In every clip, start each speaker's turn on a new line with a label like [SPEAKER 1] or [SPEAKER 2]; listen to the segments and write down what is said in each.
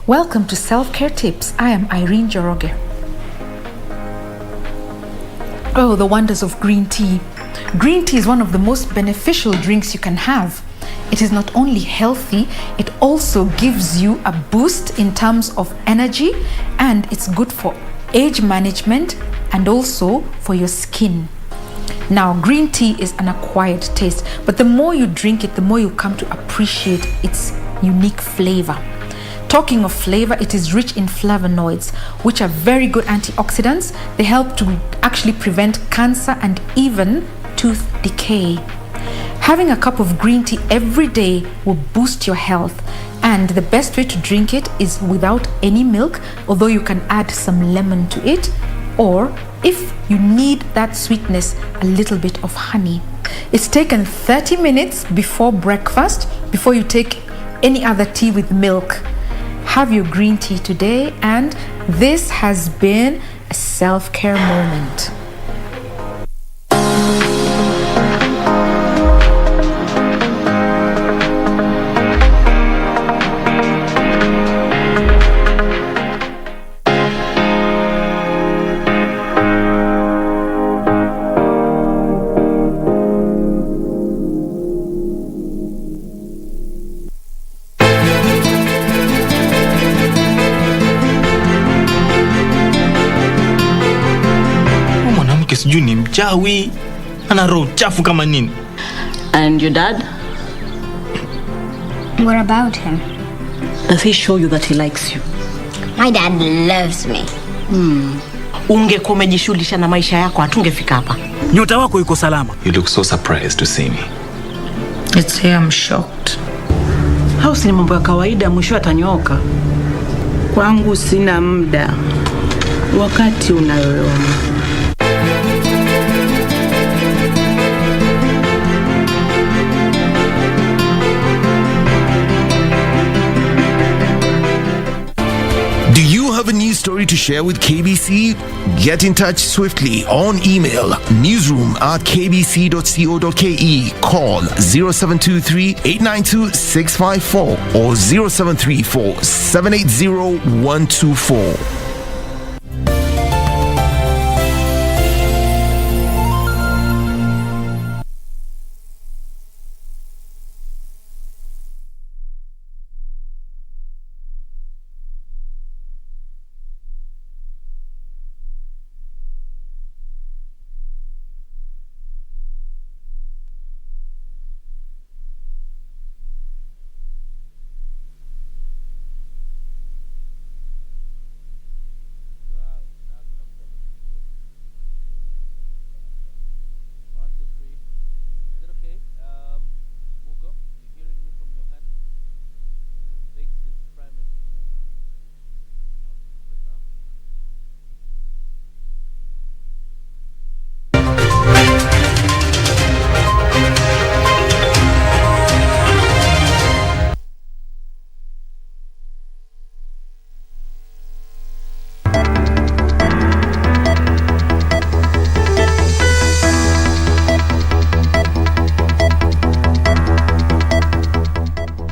[SPEAKER 1] Welcome to Self-Care Tips. I am Irene Joroge. Oh, the wonders of green tea. Green tea is one of the most beneficial drinks you can have. It is not only healthy, it also gives you a boost in terms of energy, and it's good for age management and also for your skin. Now, green tea is an acquired taste, but the more you drink it, the more you come to appreciate its unique flavor. Talking of flavor, it is rich in flavonoids, which are very good antioxidants. They help to actually prevent cancer and even tooth decay. Having a cup of green tea every day will boost your health, and the best way to drink it is without any milk, although you can add some lemon to it, or if you need that sweetness, a little bit of honey. It's taken 30 minutes before breakfast, before you take any other tea with milk. Have your green tea today, and this has been a self-care moment.
[SPEAKER 2] Sijui ni mchawi, ana roho chafu kama nini.
[SPEAKER 3] And your dad?
[SPEAKER 4] What about him?
[SPEAKER 3] Does he show you that he likes you?
[SPEAKER 4] My dad loves me.
[SPEAKER 3] Ungekuwa umejishughulisha na maisha yako hatungefika hapa.
[SPEAKER 5] Nyota wako iko salama.
[SPEAKER 2] You look so surprised to see me.
[SPEAKER 1] It's here, I'm shocked.
[SPEAKER 3] Hao si mambo ya kawaida, mwisho atanyooka.
[SPEAKER 6] Kwangu sina muda. Wakati unayoona.
[SPEAKER 7] Do you have a news story to share with KBC? Get in touch swiftly on email newsroom@kbc.co.ke, call 0723 892 654 or 0734 780 124.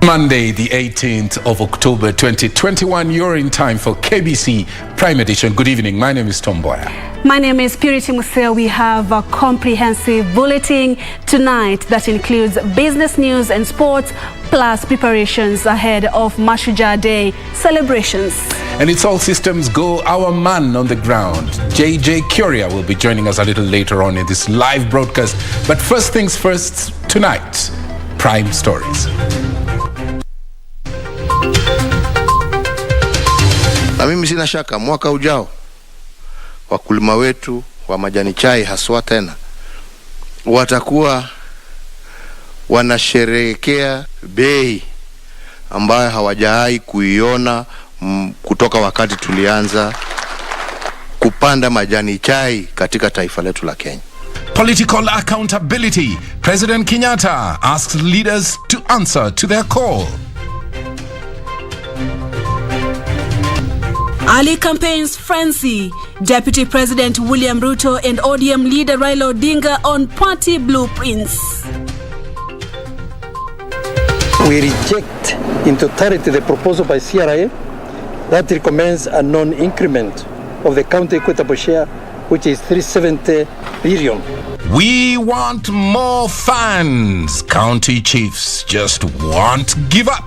[SPEAKER 8] Monday, the 18th of October, 2021. You're in time for KBC Prime Edition. Good evening. My name is Mboya.
[SPEAKER 9] My name is Museo. We have a comprehensive bulletin tonight that includes business news and sports, plus preparations ahead of Mashujaa Day celebrations.
[SPEAKER 8] And it's all systems go. Our man on the ground, JJ Curia, will be joining us a little later on in this live broadcast. But first things first, tonight, Prime Stories.
[SPEAKER 10] Na mimi sina shaka mwaka ujao wakulima wetu wa majani chai haswa tena watakuwa wanasherehekea bei ambayo hawajawahi kuiona kutoka wakati tulianza kupanda majani chai katika taifa letu la Kenya.
[SPEAKER 8] Political accountability. President Kenyatta asks leaders to answer to their call.
[SPEAKER 9] Ali campaigns frenzy. Deputy President William Ruto and ODM leader Raila Odinga on party blueprints.
[SPEAKER 11] We reject in totality the proposal by CRA
[SPEAKER 5] that recommends a non-increment of the county equitable share, which is 370 billion.
[SPEAKER 8] We want more funds. County chiefs just won't give up.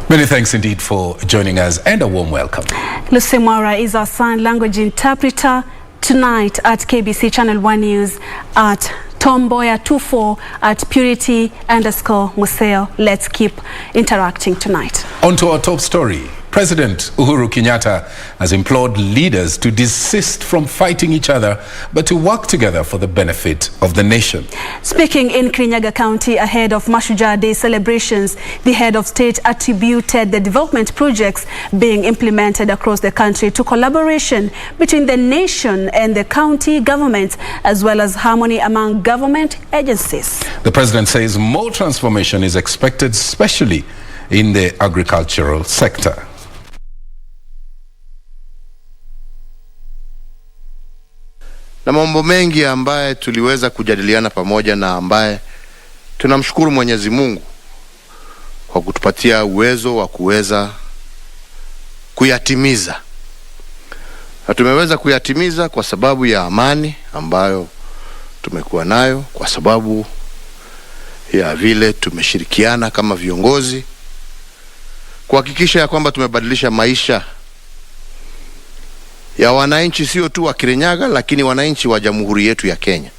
[SPEAKER 8] Many thanks indeed for joining us, and a warm welcome.
[SPEAKER 9] Lucy Mwaura is our sign language interpreter tonight at KBC Channel 1 News at Mboya 24 at Purity_Museo. Let's keep interacting tonight.
[SPEAKER 8] On to our top story. President Uhuru Kenyatta has implored leaders to desist from fighting each other, but to work together for the benefit of the nation.
[SPEAKER 9] Speaking in Kirinyaga County ahead of Mashujaa Day celebrations, the head of state attributed the development projects being implemented across the country to collaboration between the nation and the county government, as well as harmony among government agencies.
[SPEAKER 8] The president says more transformation is expected, especially in the agricultural sector.
[SPEAKER 10] Na mambo mengi ambaye tuliweza kujadiliana pamoja, na ambaye tunamshukuru Mwenyezi Mungu kwa kutupatia uwezo wa kuweza kuyatimiza. Na tumeweza kuyatimiza kwa sababu ya amani ambayo tumekuwa nayo, kwa sababu ya vile tumeshirikiana kama viongozi kuhakikisha ya kwamba tumebadilisha maisha ya wananchi, sio tu wa Kirinyaga, lakini wananchi wa jamhuri yetu ya Kenya.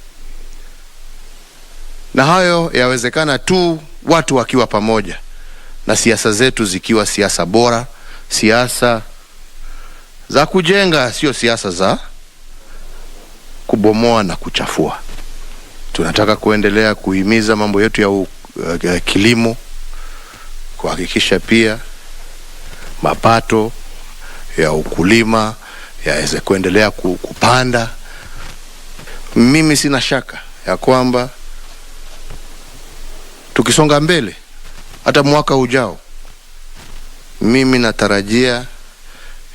[SPEAKER 10] Na hayo yawezekana tu watu wakiwa pamoja, na siasa zetu zikiwa siasa bora, siasa za kujenga, sio siasa za kubomoa na kuchafua. Tunataka kuendelea kuhimiza mambo yetu ya kilimo, kuhakikisha pia mapato ya ukulima yaweze kuendelea kupanda. Mimi sina shaka ya kwamba tukisonga mbele hata mwaka ujao, mimi natarajia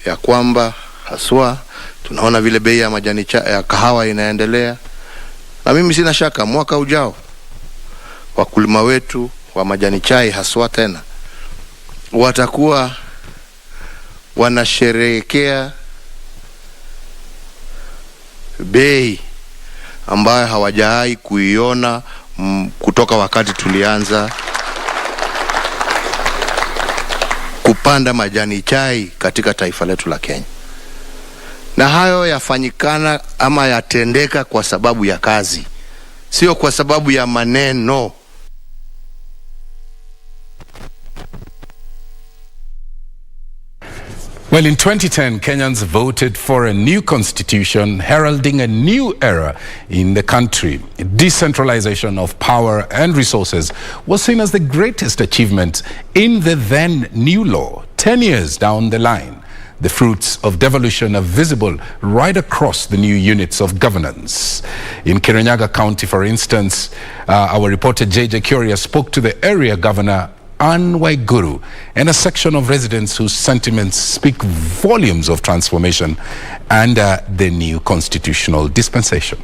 [SPEAKER 10] ya kwamba haswa tunaona vile bei ya majani ya kahawa inaendelea, na mimi sina shaka mwaka ujao wakulima wetu wa majani chai haswa tena watakuwa wanasherehekea bei ambayo hawajawahi kuiona kutoka wakati tulianza kupanda majani chai katika taifa letu la Kenya. Na hayo yafanyikana ama yatendeka kwa sababu ya kazi, sio kwa sababu ya maneno.
[SPEAKER 8] Well, in 2010, Kenyans voted for a new constitution heralding a new era in the country. Decentralization of power and resources was seen as the greatest achievement in the then new law. 10 years down the line, the fruits of devolution are visible right across the new units of governance. In Kirinyaga County, for instance, our reporter JJ Kuria spoke to the area governor Uhuru and a section of residents whose sentiments speak volumes of transformation and the new constitutional dispensation.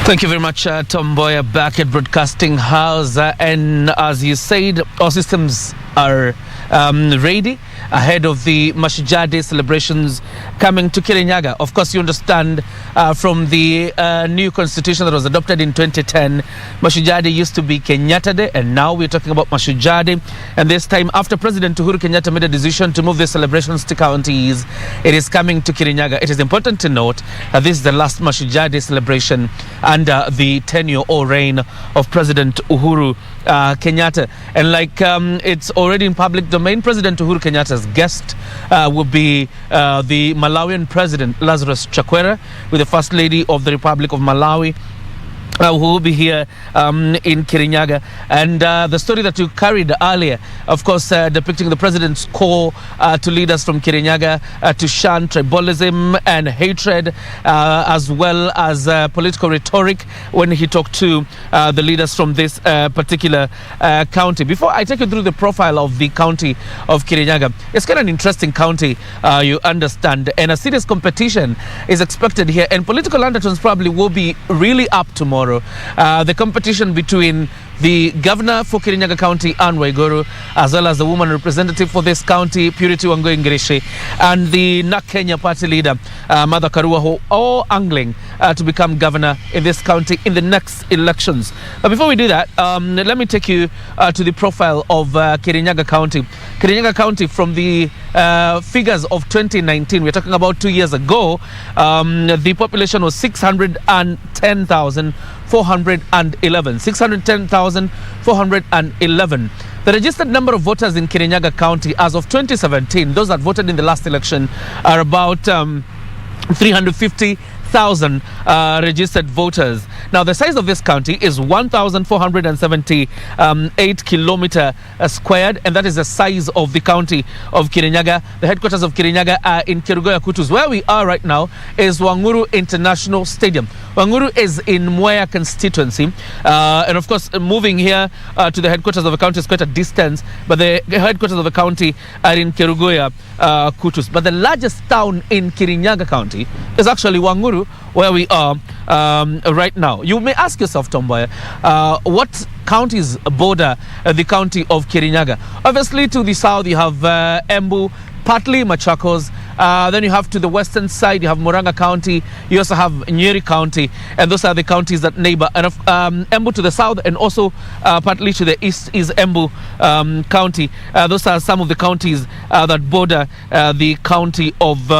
[SPEAKER 11] Thank you very much, Tom Mboya, back at Broadcasting House. And as you said, our systems are ready ahead of the Mashujaa Day celebrations coming to Kirinyaga. Of course, you understand from the new constitution that was adopted in 2010, Mashujaa Day used to be Kenyatta Day, and now we're talking about Mashujaa Day. And this time, after President Uhuru Kenyatta made a decision to move the celebrations to counties, it is coming to Kirinyaga. It is important to note that this is the last Mashujaa Day celebration under the tenure-or reign of President Uhuru Kenyatta. And like it's already in public domain, President Uhuru Kenyatta's guest will be the Malawian President Lazarus Chakwera, with the First Lady of the Republic of Malawi, who will be here in Kirinyaga. And the story that you carried earlier, of course, depicting the president's call to leaders from Kirinyaga to shun tribalism and hatred, as well as political rhetoric when he talked to the leaders from this particular county. Before I take you through the profile of the county of Kirinyaga, it's kind of an interesting county, you understand, and a serious competition is expected here, and political undertones probably will be really up tomorrow. The competition between the governor for Kirinyaga County, Anne Waiguru, as well as the woman representative for this county, Purity Wangui, and the NAK Kenya party leader, Martha Karua, who all angling to become governor in this county in the next elections. But before we do that, let me take you to the profile of Kirinyaga County. Kirinyaga County, from the figures of 2019, we're talking about 2 years ago, the population was 610,411. 610,411. The registered number of voters in Kirinyaga County as of 2017, those that voted in the last election, are about 350,000 registered voters. Now, the size of this county is 1,478 kilometer squared, and that is the size of the county of Kirinyaga. The headquarters of Kirinyaga are in Kerugoya Kutus. Where we are right now is Uhuru International Stadium. Uhuru is in Mboya constituency, and of course, moving here to the headquarters of the county is quite a distance, but the headquarters of the county are in Kerugoya Kutus. But the largest town in Kirinyaga County is actually Uhuru, where we are right now. You may ask yourself, Mboya, what counties border the county of Kirinyaga? Obviously, to the south you have Embu, partly Machakos. Then you have to the western side, you have Murang'a County, you also have Nyeri County, and those are the counties that neighbor. And Embu to the south, and also partly to the east is Embu County. Those are some of the counties that border the county of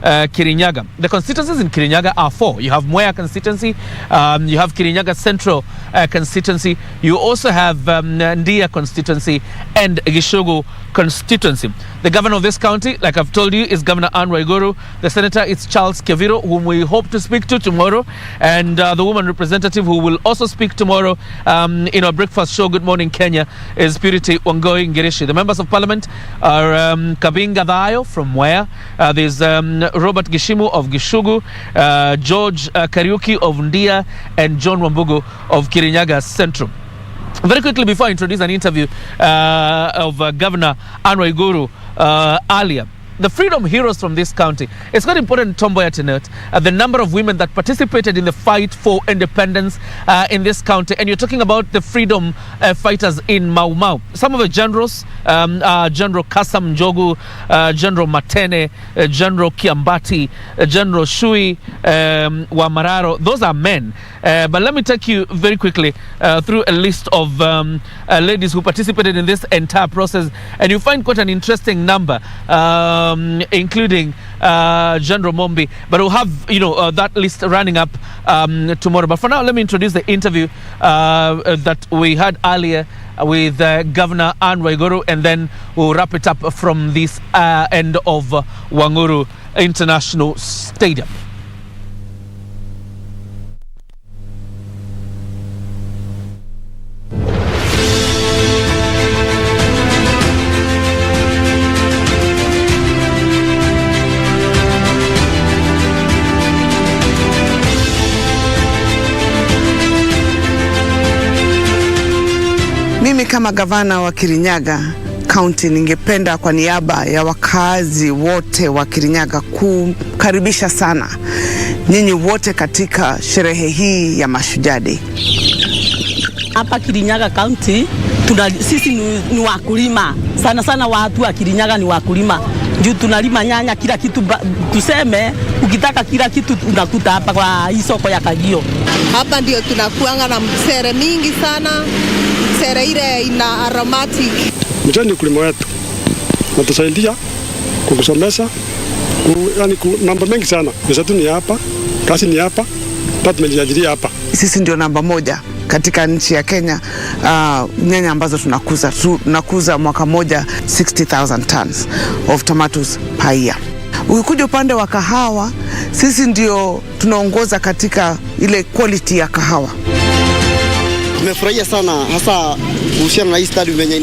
[SPEAKER 11] Kirinyaga. The constituencies in Kirinyaga are 4. You have Mboya constituency, you have Kirinyaga Central constituency, you also have Ndia constituency, and Gishugu constituency. The governor of this county, like I've told you, is Governor Anne Waiguru. The senator is Charles Keviro, whom we hope to speak to tomorrow, and the woman representative who will also speak tomorrow in our breakfast show, Good Morning Kenya, is Purity Wangui. The members of parliament are Kabinga Dayo from Mboya, there's Robert Gishimu of Gishugu, George Kariuki of Ndia, and John Wambugu of Kirinyaga Central. Very quickly, before I introduce an interview of Governor Anne Waiguru earlier, the freedom heroes from this county. It's quite important, Mboya, to note the number of women that participated in the fight for independence in this county. And you're talking about the freedom fighters in Mau Mau. Some of the generals, General Kasam Njogu, General Matene, General Kiambati, General Shui Wamararo, those are men. But let me take you very quickly through a list of ladies who participated in this entire process. And you find quite an interesting number. Including General Mombi, but we'll have that list running up tomorrow. But for now, let me introduce the interview that we had earlier with Governor Anne Waiguru, and then we'll wrap it up from this end of Uhuru International Stadium.
[SPEAKER 6] Mimi kama gavana wa Kirinyaga County ningependa kwa niaba ya wakazi wote wa Kirinyaga kukaribisha sana nyinyi wote katika sherehe hii ya Mashujaa Day.
[SPEAKER 12] Hapa Kirinyaga County sisi ni wakulima. Sana sana watu wa Kirinyaga ni wakulima. Ndio tunalima nyanya, kila kitu, tuseme ukitaka kila kitu unakuta hapa kwa hii soko ya Kagio.
[SPEAKER 13] Hapa ndio tunakuanga na msere mingi sana. Msere ile ina aromatic.
[SPEAKER 14] Mjani kulima wetu. Natusaidia kukusomesha. Yani mambo mengi sana. Pesa tu ni hapa, kazi ni hapa, tumejiajiri hapa.
[SPEAKER 6] Sisi ndio namba 1 katika nchi ya Kenya. Nyanya ambazo tunakuza mwaka moja 60,000 tons of tomatoes per year. Ukikuja upande wa kahawa, sisi ndio tunaongoza katika ile quality ya kahawa.
[SPEAKER 15] Tumefurahia sana hasa kuhusiana na hii stadium venye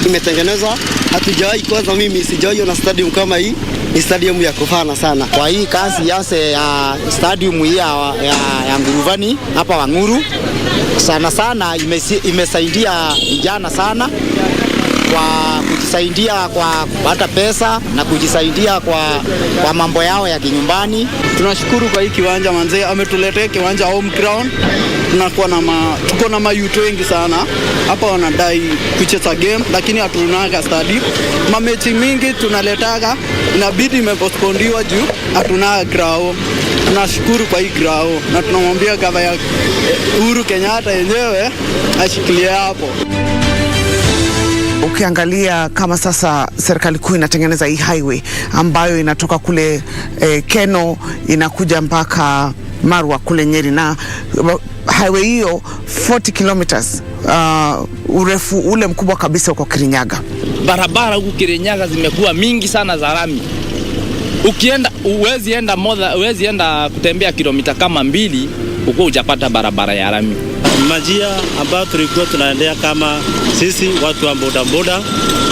[SPEAKER 15] imetengenezwa. Hatujawahi, kwanza mimi sijawahi na stadium kama hii. Ni stadium ya kufana sana. Kwa hii kazi yase ya stadium hii ya Nguruvani hapa Wanguru sana imesaidia vijana sana kwa kujisaidia kwa kupata pesa na kujisaidia kwa mambo yao ya kinyumbani.
[SPEAKER 16] Tunashukuru kwa hii kiwanja manze, ametuletea kiwanja home ground. Tuko na mayuto wengi sana hapa wanadai kucheza game, lakini hatunaga stadium. Mamechi mingi tunaletaga inabidi imepostpondiwa juu hatunaga ground. Tunashukuru kwa hii ground na tunamwambia gavana Uhuru Kenyatta yenyewe ashikilie hapo.
[SPEAKER 6] Ukiangalia kama sasa serikali kuu inatengeneza hii highway ambayo inatoka kule Keno inakuja mpaka Marwa kule Nyeri, na highway hiyo 40 kilometers urefu ule mkubwa kabisa uko Kirinyaga.
[SPEAKER 2] Barabara huku Kirinyaga zimekuwa mingi sana za lami. Ukienda uwezi enda kutembea kilomita kama 2 uko hujapata barabara ya lami.
[SPEAKER 17] Majia ambayo tulikuwa tunaendea kama sisi watu wa bodaboda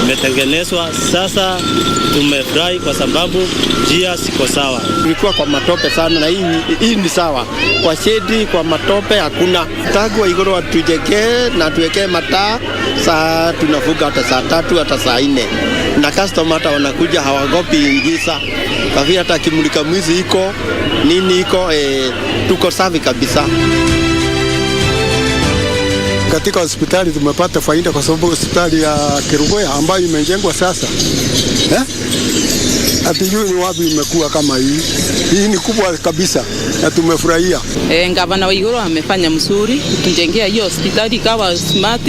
[SPEAKER 17] imetengenezwa sasa. Tumefurahi kwa sababu njia siko sawa.
[SPEAKER 15] Tulikuwa kwa matope sana na hii ni sawa. Kwa shedi kwa matope hakuna. Tangu Uhuru watujengee na tuwekee mataa, saa tunavuka hata saa 3 hata saa 4. Na customer hata wanakuja hawagopi ingiza. Kwa vile hata kimulika mwizi iko nini iko tuko safi kabisa.
[SPEAKER 14] Katika hospitali tumepata faida kwa sababu hospitali ya Kerugoya ambayo imejengwa sasa. Hatujui ni wapi imekuwa kama hii. Hii ni kubwa kabisa na tumefurahia.
[SPEAKER 12] Gavana wa Uhuru amefanya mzuri kutujengea hiyo hospitali ikawa smart,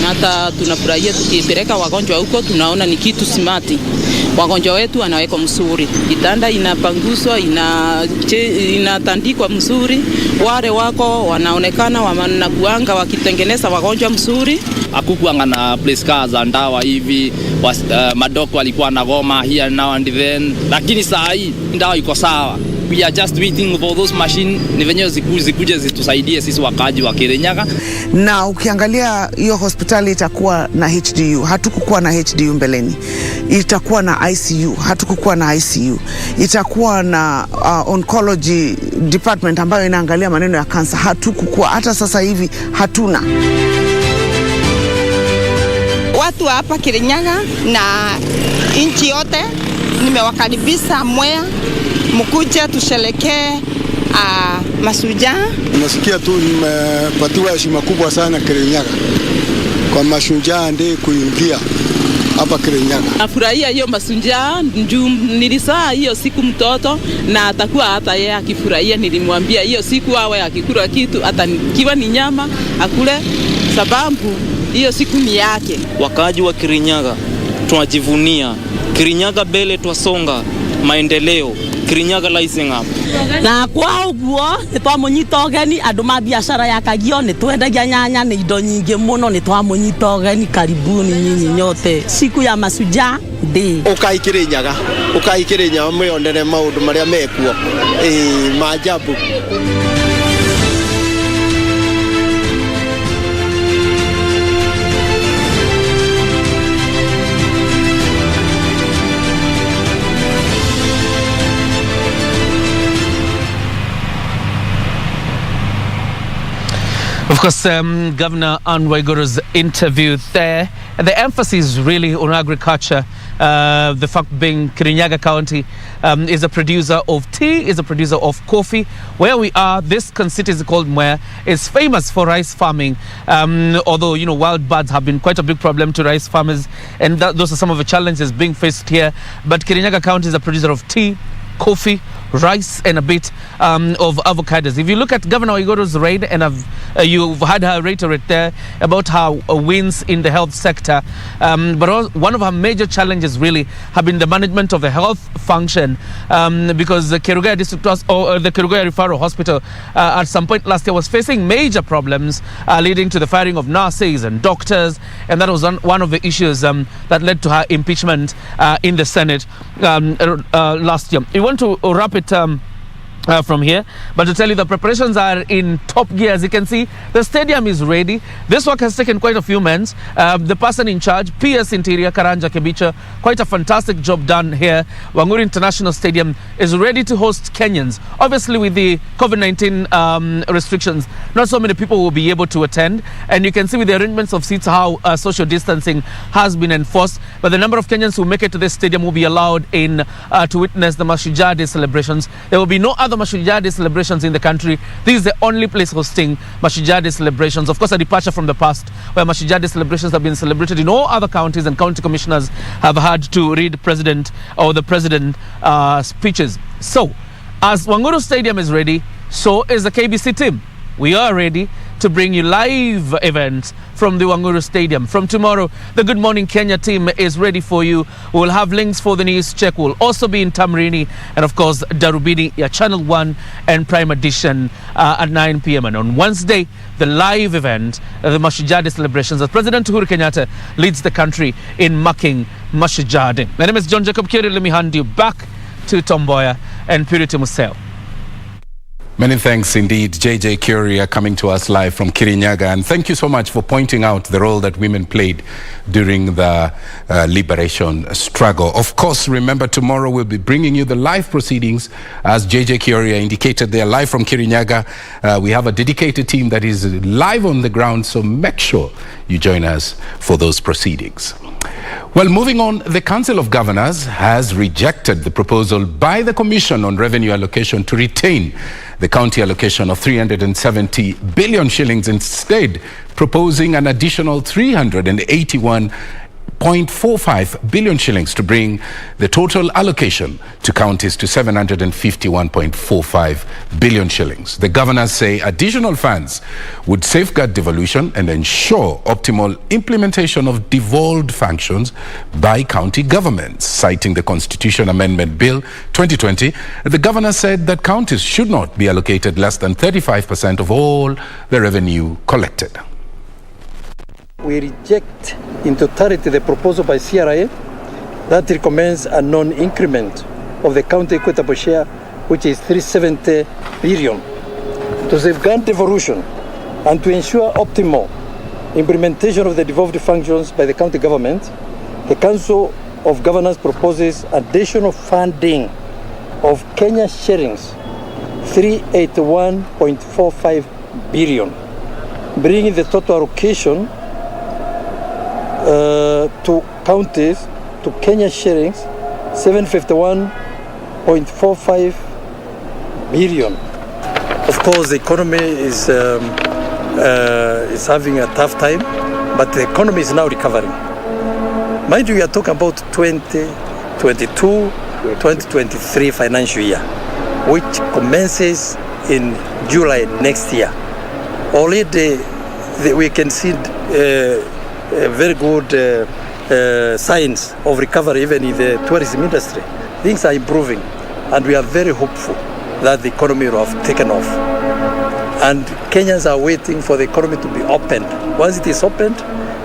[SPEAKER 12] na hata tunafurahia tukipeleka wagonjwa huko tunaona ni kitu smart. Wagonjwa wetu wanawekwa mzuri. Kitanda inapanguzwa, inatandikwa mzuri. Wale wako wanaonekana wanakuanga wakitengeneza wagonjwa mzuri.
[SPEAKER 2] Hakukuanga na place car za ndawa hivi, madoko walikuwa na goma here now and then. Lakini saa hii ndawa iko sawa. We are just waiting for those machine ni venye zikuje zitusaidie sisi wakaji wa Kirinyaga.
[SPEAKER 6] Na ukiangalia hiyo hospitali itakuwa na HDU, hatukukuwa na HDU mbeleni. Itakuwa na ICU, hatukukuwa na ICU. Itakuwa na oncology department ambayo inaangalia maneno ya kansa, hatukukuwa. Hata sasa hivi hatuna.
[SPEAKER 13] Watu hapa Kirinyaga na nchi yote nimewakaribisha Mboya, mkuje tusherekee mashujaa.
[SPEAKER 14] Nasikia tu nimepatiwa heshima kubwa sana Kirinyaga kwa mashujaa ndiye kuingia hapa Kirinyaga.
[SPEAKER 12] Nafurahia hiyo mashujaa, nilisaa hiyo siku mtoto na atakuwa hata yeye akifurahia. Nilimwambia hiyo siku awe akikula kitu hata kiwa ni nyama akule, sababu hiyo siku ni yake.
[SPEAKER 2] Wakaji wa Kirinyaga tunajivunia Kirinyaga mbele, twasonga maendeleo. Kirinyaga rising up.
[SPEAKER 12] Na kwa uguo nitwamunyita ugeni andu ma biashara ya Kagio, nitwendagia nyanya ni indo nyingi muno, nitwamunyita ugeni. Karibuni nyinyi nyote siku ya mashujaa day.
[SPEAKER 15] Ukai Kirinyaga mwionere maundu maria mekuo maajabu.
[SPEAKER 11] Of course, Governor Uhuru's interview there, the emphasis really on agriculture, the fact being Kirinyaga County is a producer of tea, is a producer of coffee. Where we are, this constituency called Mboya is famous for rice farming, although, you know, wild birds have been quite a big problem to rice farmers, and those are some of the challenges being faced here. But Kirinyaga County is a producer of tea, coffee, rice and a bit of avocados. If you look at Governor Uhuru's raid, and you've had her reiterate there about her wins in the health sector, but one of her major challenges really have been the management of the health function, because the Kerugoya District or the Kerugoya Referral Hospital at some point last year was facing major problems leading to the firing of nurses and doctors, and that was one of the issues that led to her impeachment in the Senate last year. We want to wrap it from here, but to tell you the preparations are in top gear. As you can see, the stadium is ready. This work has taken quite a few months. The person in charge, PS Interior Karanja Kebicha, quite a fantastic job done here. Uhuru International Stadium is ready to host Kenyans. Obviously, with the COVID-19 restrictions, not so many people will be able to attend, and you can see with the arrangements of seats how social distancing has been enforced. But the number of Kenyans who make it to this stadium will be allowed in to witness the Mashujaa Day celebrations. There will be no other Mashujaa Day celebrations in the country. This is the only place hosting Mashujaa Day celebrations. Of course, a departure from the past, where Mashujaa Day celebrations have been celebrated in all other counties, and county commissioners have had to read the president speeches. So, as Uhuru Stadium is ready, so is the KBC team. We are ready to bring you live events from the Uhuru Stadium. From tomorrow, the Good Morning Kenya team is ready for you. We'll have links for the news check. We'll also be in Tamrini and, of course, Darubini, Channel 1 and Prime Edition at 9 p.m. And on Wednesday, the live event, the Mashujaa Day celebrations, as President Uhuru Kenyatta leads the country in marking Mashujaa Day. My name is John Jacob Kiri. Let me hand you back to Mboya and Purity Museo.
[SPEAKER 8] Many thanks indeed, JJ Kuria, coming to us live from Kirinyaga. And thank you so much for pointing out the role that women played during the liberation struggle. Of course, remember, tomorrow we'll be bringing you the live proceedings, as JJ Kuria indicated. They are live from Kirinyaga. We have a dedicated team that is live on the ground, so make sure you join us for those proceedings. Well, moving on, the Council of Governors has rejected the proposal by the Commission on Revenue Allocation to retain the county allocation of 370 billion shillings, instead proposing an additional 381.45 billion shillings to bring the total allocation to counties to 751.45 billion shillings. The governors say additional funds would safeguard devolution and ensure optimal implementation of devolved functions by county governments. Citing the Constitution Amendment Bill 2020, the governor said that counties should not be allocated less than 35% of all the revenue collected.
[SPEAKER 5] We reject in totality the proposal by CRA that recommends a non-increment of the county equitable share, which is 370 billion. To safeguard devolution and to ensure optimal implementation of the devolved functions by the county government, the Council of Governors proposes additional funding of Kenya shillings 381.45 billion, bringing the total allocation to counties to Kenya shillings 751.45 billion. Of course, the economy is having a tough time, but the economy is now recovering. Mind you, we are talking about 2022-2023 financial year, which commences in July next year. Already we can see very good signs of recovery even in the tourism industry. Things are improving, and we are very hopeful that the economy will have taken off. And Kenyans are waiting for the economy to be opened. Once it is opened,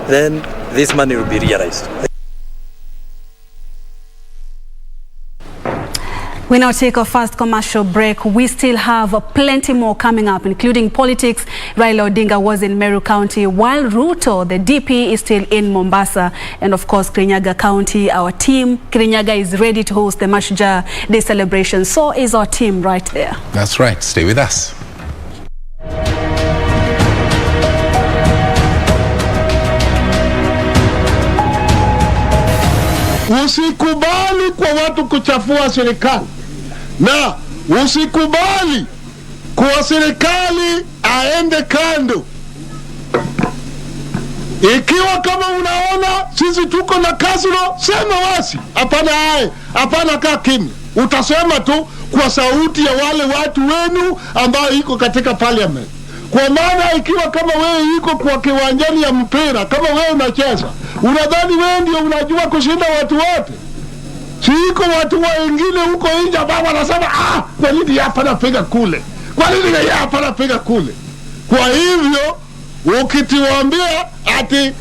[SPEAKER 5] then this money will be realized.
[SPEAKER 9] We now take our first commercial break. We still have plenty more coming up, including politics. Raila Odinga was in Meru County, while Ruto, the DP, is still in Mombasa. And of course, Kirinyaga County, our team, Kirinyaga, is ready to host the Mashujaa Day celebration. So is our team right there.
[SPEAKER 8] That's right. Stay with us.
[SPEAKER 18] Usikubali kwa watu kuchafua serikali, na usikubali kwa serikali aende kando. Ikiwa kama unaona sisi tuko na kasoro, sema wasi. Hapana kaa kimya. Utasema tu kwa sauti ya wale watu wenu ambao iko katika parliament. Kwa maana ikiwa kama wewe iko kwa kiwanjani ya mpira, kama wewe unacheza, unadhani wewe ndio unajua kushinda watu wote? Si iko watu wengine huko nje ambao wanasema kwa nini hapa napiga kule? Kwa nini hapa napiga kule? Kwa hivyo ukitiwaambia ati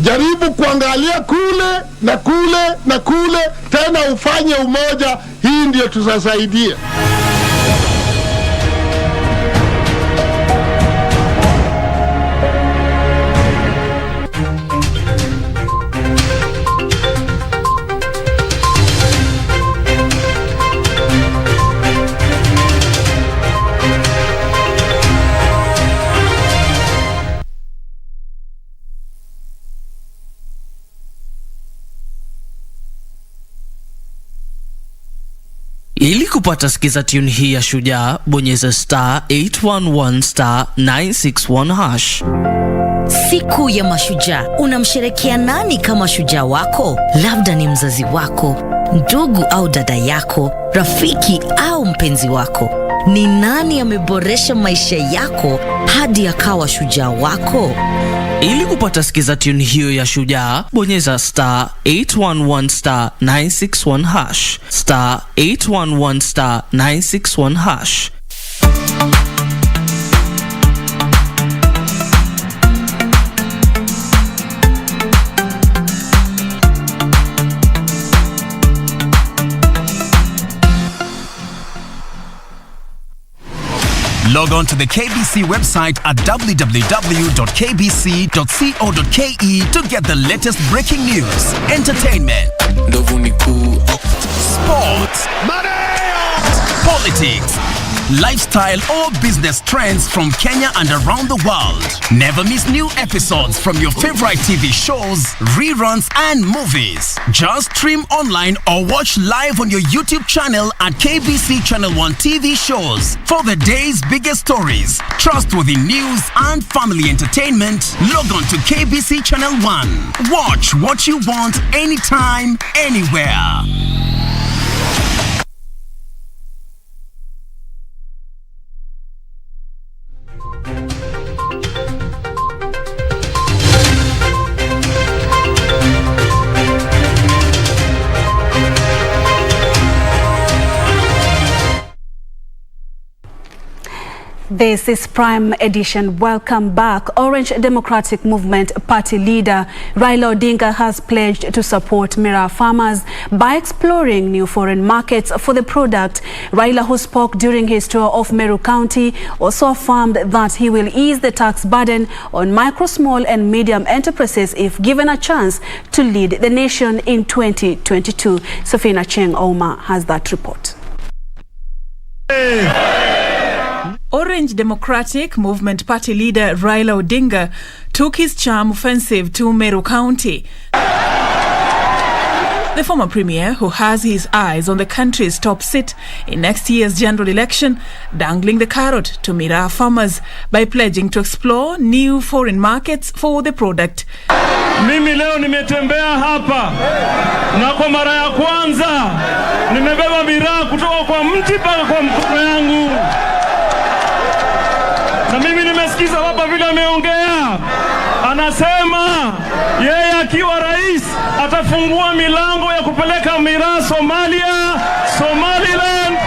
[SPEAKER 18] jaribu kuangalia kule na kule na kule, tena ufanye umoja, hii ndio tutasaidia.
[SPEAKER 19] Ili kupata sikiza tune hii ya Shujaa, bonyeza *811 *961#.
[SPEAKER 20] Siku ya Mashujaa, unamsherekea nani kama shujaa wako? Labda ni mzazi wako, ndugu au dada yako, rafiki au mpenzi wako. Ni nani ameboresha maisha yako hadi akawa shujaa wako?
[SPEAKER 19] Ili kupata sikiza tune hiyo ya Shujaa, bonyeza *811 *961#, *811 *961#.
[SPEAKER 21] Log on to the KBC website at www.kbc.co.ke to get the latest breaking news, entertainment, sports, politics, lifestyle or business trends from Kenya and around the world. Never miss new episodes from your favorite TV shows, reruns and movies. Just stream online or watch live on your YouTube channel at KBC Channel 1 TV shows. For the day's biggest stories, trustworthy news and family entertainment, log on to KBC Channel 1. Watch what you want anytime, anywhere.
[SPEAKER 9] This is Prime Edition. Welcome back. Orange Democratic Movement Party leader Raila Odinga has pledged to support Miraa farmers by exploring new foreign markets for the product. Raila, who spoke during his tour of Meru County, also affirmed that he will ease the tax burden on micro, small and medium enterprises if given a chance to lead the nation in 2022. Safina Cheng Oma has that report.
[SPEAKER 22] Orange Democratic Movement Party leader Raila Odinga took his charm offensive to Meru County. The former premier, who has his eyes on the country's top seat in next year's general election, dangling the carrot to Miraa farmers by pledging to explore new foreign markets for the product.
[SPEAKER 23] Mimi leo nimetembea hapa na kwa mara ya kwanza nimebeba miraa kutoka kwa mti mpaka kwa mkono yangu. Na mimi nimesikiza hapa vile ameongea. Anasema yeye akiwa rais atafungua milango ya kupeleka miraa Somalia, Somaliland.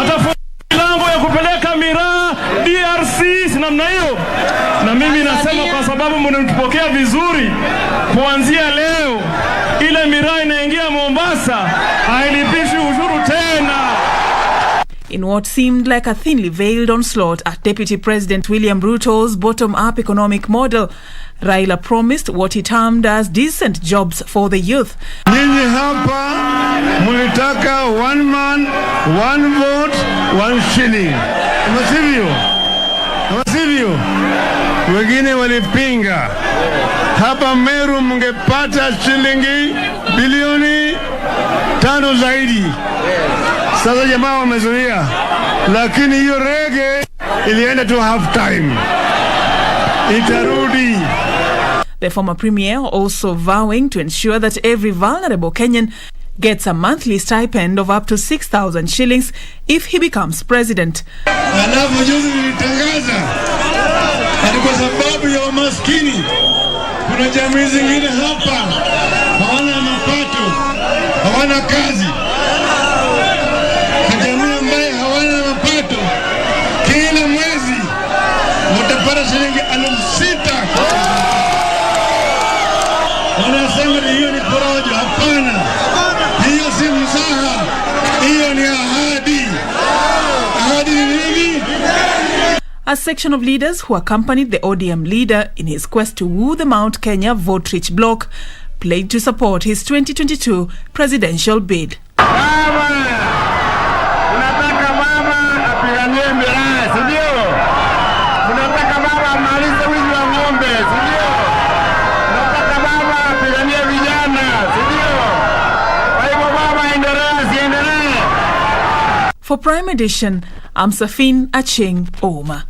[SPEAKER 23] Atafungua milango ya kupeleka miraa DRC, namna hiyo. Na mimi nasema kwa sababu mnatupokea vizuri, kuanzia leo ile miraa inaingia Mombasa hailipishi ushuru tena.
[SPEAKER 22] In what seemed like a thinly veiled onslaught at Deputy President William Ruto's bottom-up economic model, Raila promised what he termed as decent jobs for the youth.
[SPEAKER 18] Nyinyi hapa mulitaka one man, one vote, one shilling. Masivyo. Wengine walipinga. Hapa Meru mungepata shilingi bilioni 5 zaidi. Sasa jamaa wamezuia, lakini hiyo rege ilienda to half time. Itarudi.
[SPEAKER 22] The former premier also vowing to ensure that every vulnerable Kenyan gets a monthly stipend of up to 6,000 shillings if he becomes president.
[SPEAKER 1] Alafu juzi nilitangaza hadi kwa sababu ya umaskini kuna jamii zingine hapa hawana mapato, hawana kazi. Na jamii ambaye hawana mapato kila mwezi watapata shilingi 6,000. Wanasema hiyo ni porojo. Hapana, hiyo si mzaha, hiyo ni ahadi. Ahadi ni nini?
[SPEAKER 22] A section of leaders who accompanied the ODM leader in his quest to woo the Mount Kenya vote-rich bloc pledged to support his 2022 presidential bid.
[SPEAKER 1] Unataka mama apiganie miraa, si ndio? Unataka mama amalize wizi wa ng'ombe, si ndio? Unataka mama apiganie vijana, si ndio? Kwa hivyo mama endelee, siendelee.
[SPEAKER 22] For Prime Edition, I'm Safin Acheng Oma.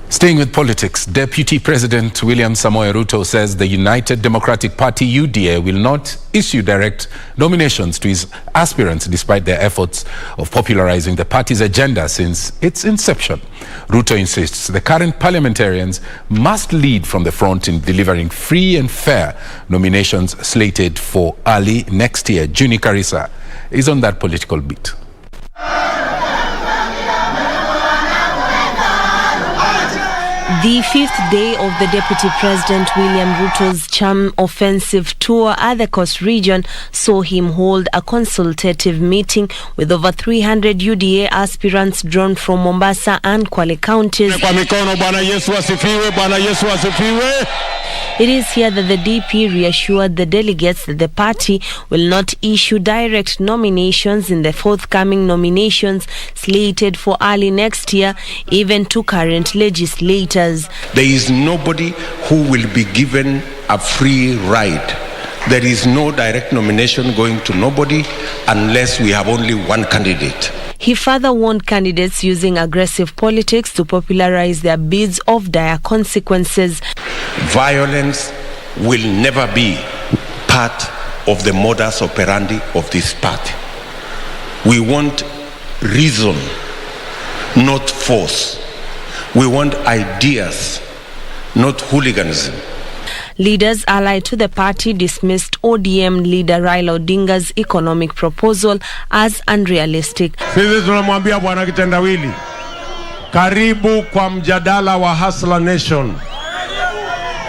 [SPEAKER 8] Staying with politics, Deputy President William Samoei Ruto says the United Democratic Party UDA will not issue direct nominations to his aspirants despite their efforts of popularizing the party's agenda since its inception. Ruto insists the current parliamentarians must lead from the front in delivering free and fair nominations slated for early next year. Juni Karisa is on that political beat.
[SPEAKER 3] The fifth day of the Deputy President William Ruto's charm offensive tour at the Coast region saw him hold a consultative meeting with over 300 UDA aspirants drawn from Mombasa and Kwale counties. It is here that the DP reassured the delegates that the party will not issue direct nominations in the forthcoming nominations slated for early next year, even to current legislators.
[SPEAKER 4] There is nobody who will be given a free ride. There is no direct nomination going to nobody unless we have only one candidate.
[SPEAKER 3] He further warned candidates using aggressive politics to popularize their bids of dire consequences.
[SPEAKER 4] Violence will never be part of the modus operandi of this party. We want reason, not force. We want ideas, not hooliganism.
[SPEAKER 3] Leaders allied to the party dismissed ODM leader Raila Odinga's economic proposal as unrealistic.
[SPEAKER 1] Sisi tunamwambia Bwana Kitendawili, karibu kwa mjadala wa Hustler Nation.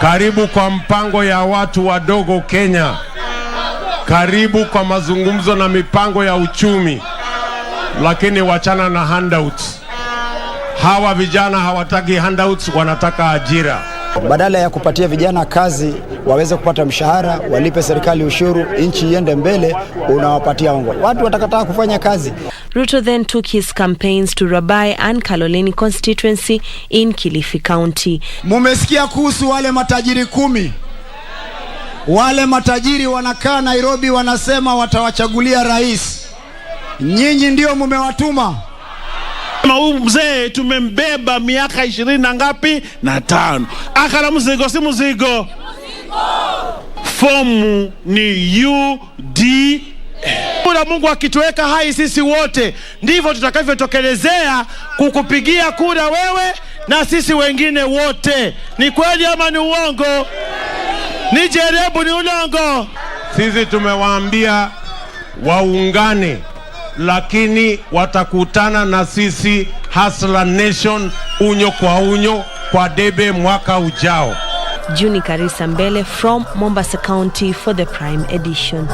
[SPEAKER 1] Karibu kwa mpango ya watu wadogo Kenya. Karibu kwa mazungumzo na mipango ya uchumi. Lakini wachana na handouts. Hawa vijana hawataki handouts, wanataka ajira.
[SPEAKER 24] Badala ya kupatia vijana kazi waweze kupata mshahara, walipe serikali ushuru, nchi iende mbele, unawapatia hongo. Watu watakataa kufanya kazi.
[SPEAKER 3] Ruto then took his campaigns to Rabai and Kaloleni constituency in Kilifi County.
[SPEAKER 25] Mumesikia kuhusu wale matajiri 10. Wale matajiri wanakaa Nairobi wanasema watawachagulia rais. Nyinyi ndio mumewatuma.
[SPEAKER 23] Huyu mzee tumembeba miaka 20 na ngapi na 5. Akala mzigo si mzigo. Fomu ni UD. Kuna Mungu akituweka hai sisi wote ndivyo tutakavyotokelezea kukupigia kura wewe na sisi wengine wote. Ni kweli ama ni uongo? Ni jerebu ni ulongo?
[SPEAKER 1] Sisi tumewaambia waungane, lakini watakutana na sisi Hustler Nation unyo kwa unyo kwa debe mwaka ujao.
[SPEAKER 3] Juni Karisa Mbele from Mombasa County for the Prime Edition.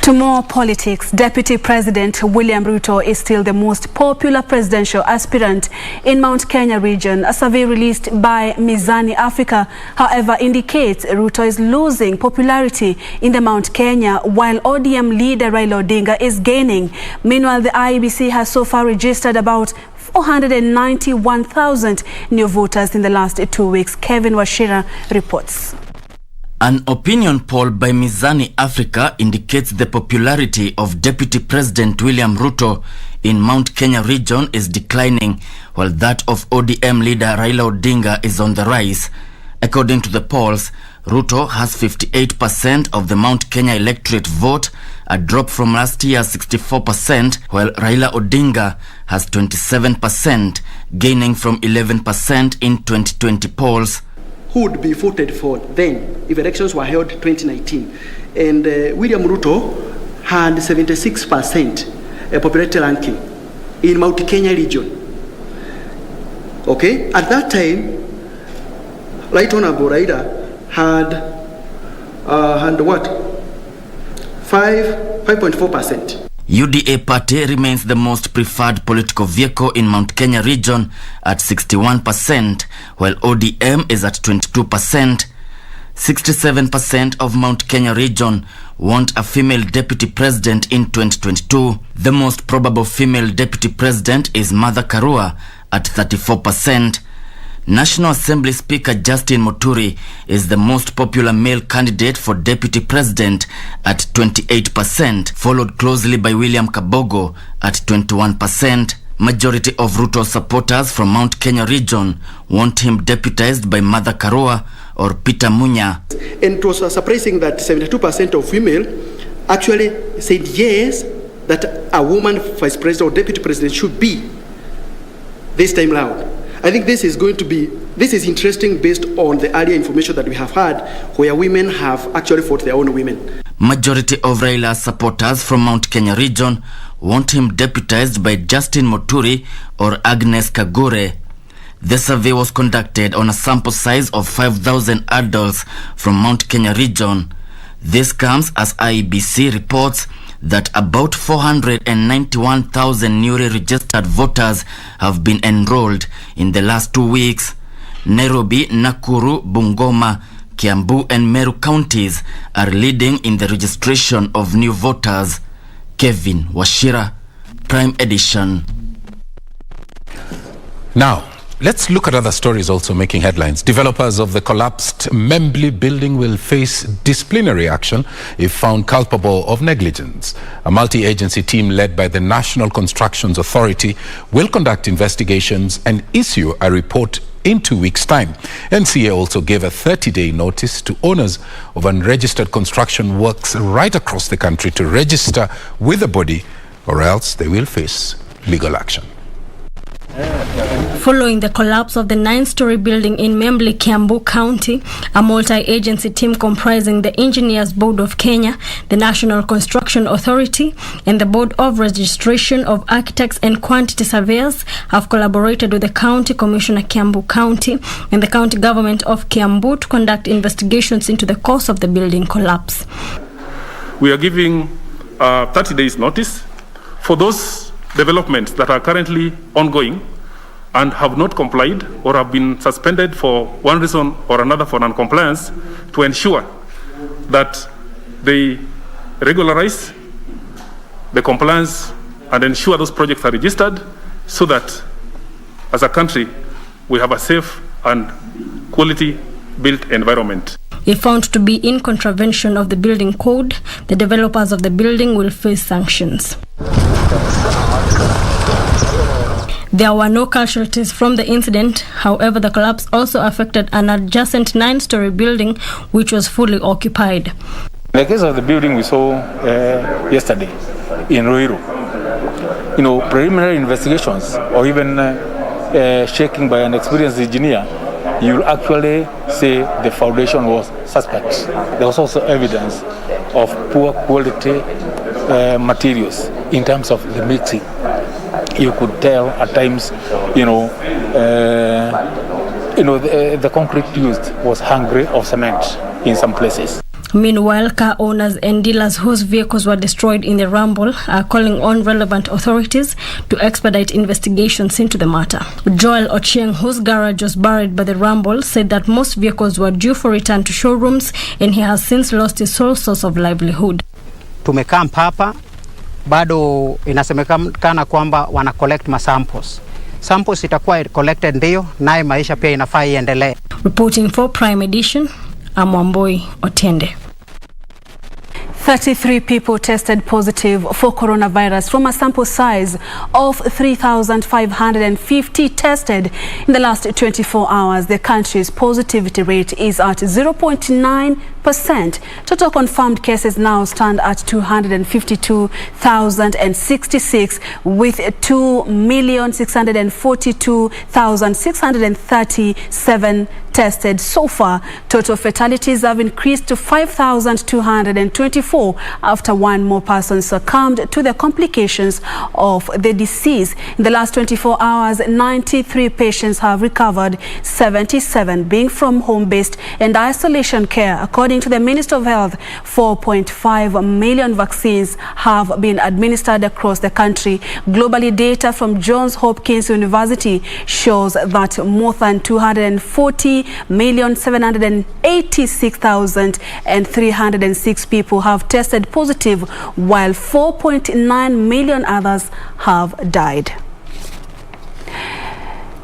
[SPEAKER 9] To more politics, Deputy President William Ruto is still the most popular presidential aspirant in Mount Kenya region. A survey released by Mizani Africa, however, indicates Ruto is losing popularity in the Mount Kenya, while ODM leader Raila Odinga is gaining. Meanwhile, the IEBC has so far registered about 491,000 new voters in the last 2 weeks. Kevin Washira reports.
[SPEAKER 26] An opinion poll by Mizani Africa indicates the popularity of Deputy President William Ruto in Mount Kenya region is declining, while that of ODM leader Raila Odinga is on the rise. According to the polls, Ruto has 58% of the Mount Kenya electorate vote, a drop from last year's 64%, while Raila Odinga has 27%, gaining from 11% in 2020 polls.
[SPEAKER 6] Who would be voted for then if elections were held 2019? And William Ruto had 76% popularity ranking in Mount Kenya region. Okay, at that time, Right Honorable Raila had what? 5.4%.
[SPEAKER 26] UDA party remains the most preferred political vehicle in Mount Kenya region at 61%, while ODM is at 22%. 67% of Mount Kenya region want a female deputy president in 2022. The most probable female deputy president is Martha Karua at 34%. National Assembly Speaker Justin Muturi is the most popular male candidate for deputy president at 28%, followed closely by William Kabogo at 21%. Majority of Ruto supporters from Mount Kenya region want him deputized by Martha Karua or Peter Munya.
[SPEAKER 6] And it was surprising that 72% of women actually said yes, that a woman vice president or deputy president should be this time round. I think this is interesting based on the earlier information that we have had, where women have actually fought their own women.
[SPEAKER 26] Majority of Raila's supporters from Mount Kenya region want him deputized by Justin Muturi or Agnes Kagure. The survey was conducted on a sample size of 5,000 adults from Mount Kenya region. This comes as IEBC reports that about 491,000 newly registered voters have been enrolled in the last 2 weeks. Nairobi, Nakuru, Bungoma, Kiambu and Meru counties are leading in the registration of new voters. Kevin Washira, Prime Edition.
[SPEAKER 8] Now, let's look at other stories also making headlines. Developers of the collapsed Membli building will face disciplinary action if found culpable of negligence. A multi-agency team led by the National Constructions Authority will conduct investigations and issue a report in 2 weeks' time. NCA also gave a 30-day notice to owners of unregistered construction works right across the country to register with the body, or else they will face legal action.
[SPEAKER 7] Following the collapse of the 9-story building in Membli, Kiambu County, a multi-agency team comprising the Engineers Board of Kenya, the National Construction Authority, and the Board of Registration of Architects and Quantity Surveyors have collaborated with the County Commissioner Kiambu County and the County Government of Kiambu to conduct investigations into the cause of the building collapse.
[SPEAKER 10] We are giving 30 days notice for those developments that are currently ongoing and have not complied or have been suspended for one reason or another for non-compliance, to ensure that they regularize the compliance and ensure those projects are registered, so that as a country we have a safe and quality built environment.
[SPEAKER 7] If found to be in contravention of the building code, the developers of the building will face sanctions. There were no casualties from the incident. However, the collapse also affected an adjacent 9-story building which was fully occupied.
[SPEAKER 13] In the case of the building we saw yesterday in Uhuru, preliminary investigations or even checking by an experienced engineer, you will actually say the foundation was suspect. There was also evidence of poor quality materials in terms of the mixing. You could tell at times, the concrete used was hungry of cement in some places.
[SPEAKER 7] Meanwhile, car owners and dealers whose vehicles were destroyed in the rumble are calling on relevant authorities to expedite investigations into the matter. Joel Ochieng, whose garage was buried by the rumble, said that most vehicles were due for return to showrooms and he has since lost his sole source of livelihood.
[SPEAKER 16] Tumekaa hapa, bado inasemekana kwamba wana collect masamples. Samples itakuwa collected ndio, naye maisha pia inafaa iendelee.
[SPEAKER 7] Reporting for Prime Edition, I'm Mboya Otende.
[SPEAKER 9] 33 people tested positive for coronavirus from a sample size of 3,550 tested in the last 24 hours. The country's positivity rate is at 0.9%. Total confirmed cases now stand at 252,066, with 2,642,637 tested so far. Total fatalities have increased to 5,224 after one more person succumbed to the complications of the disease. In the last 24 hours, 93 patients have recovered, 77 being from home-based and isolation care. According to the Minister of Health, 4.5 million vaccines have been administered across the country. Globally, data from Johns Hopkins University shows that more than 240,786,306 people have tested positive, while 4.9 million others have died.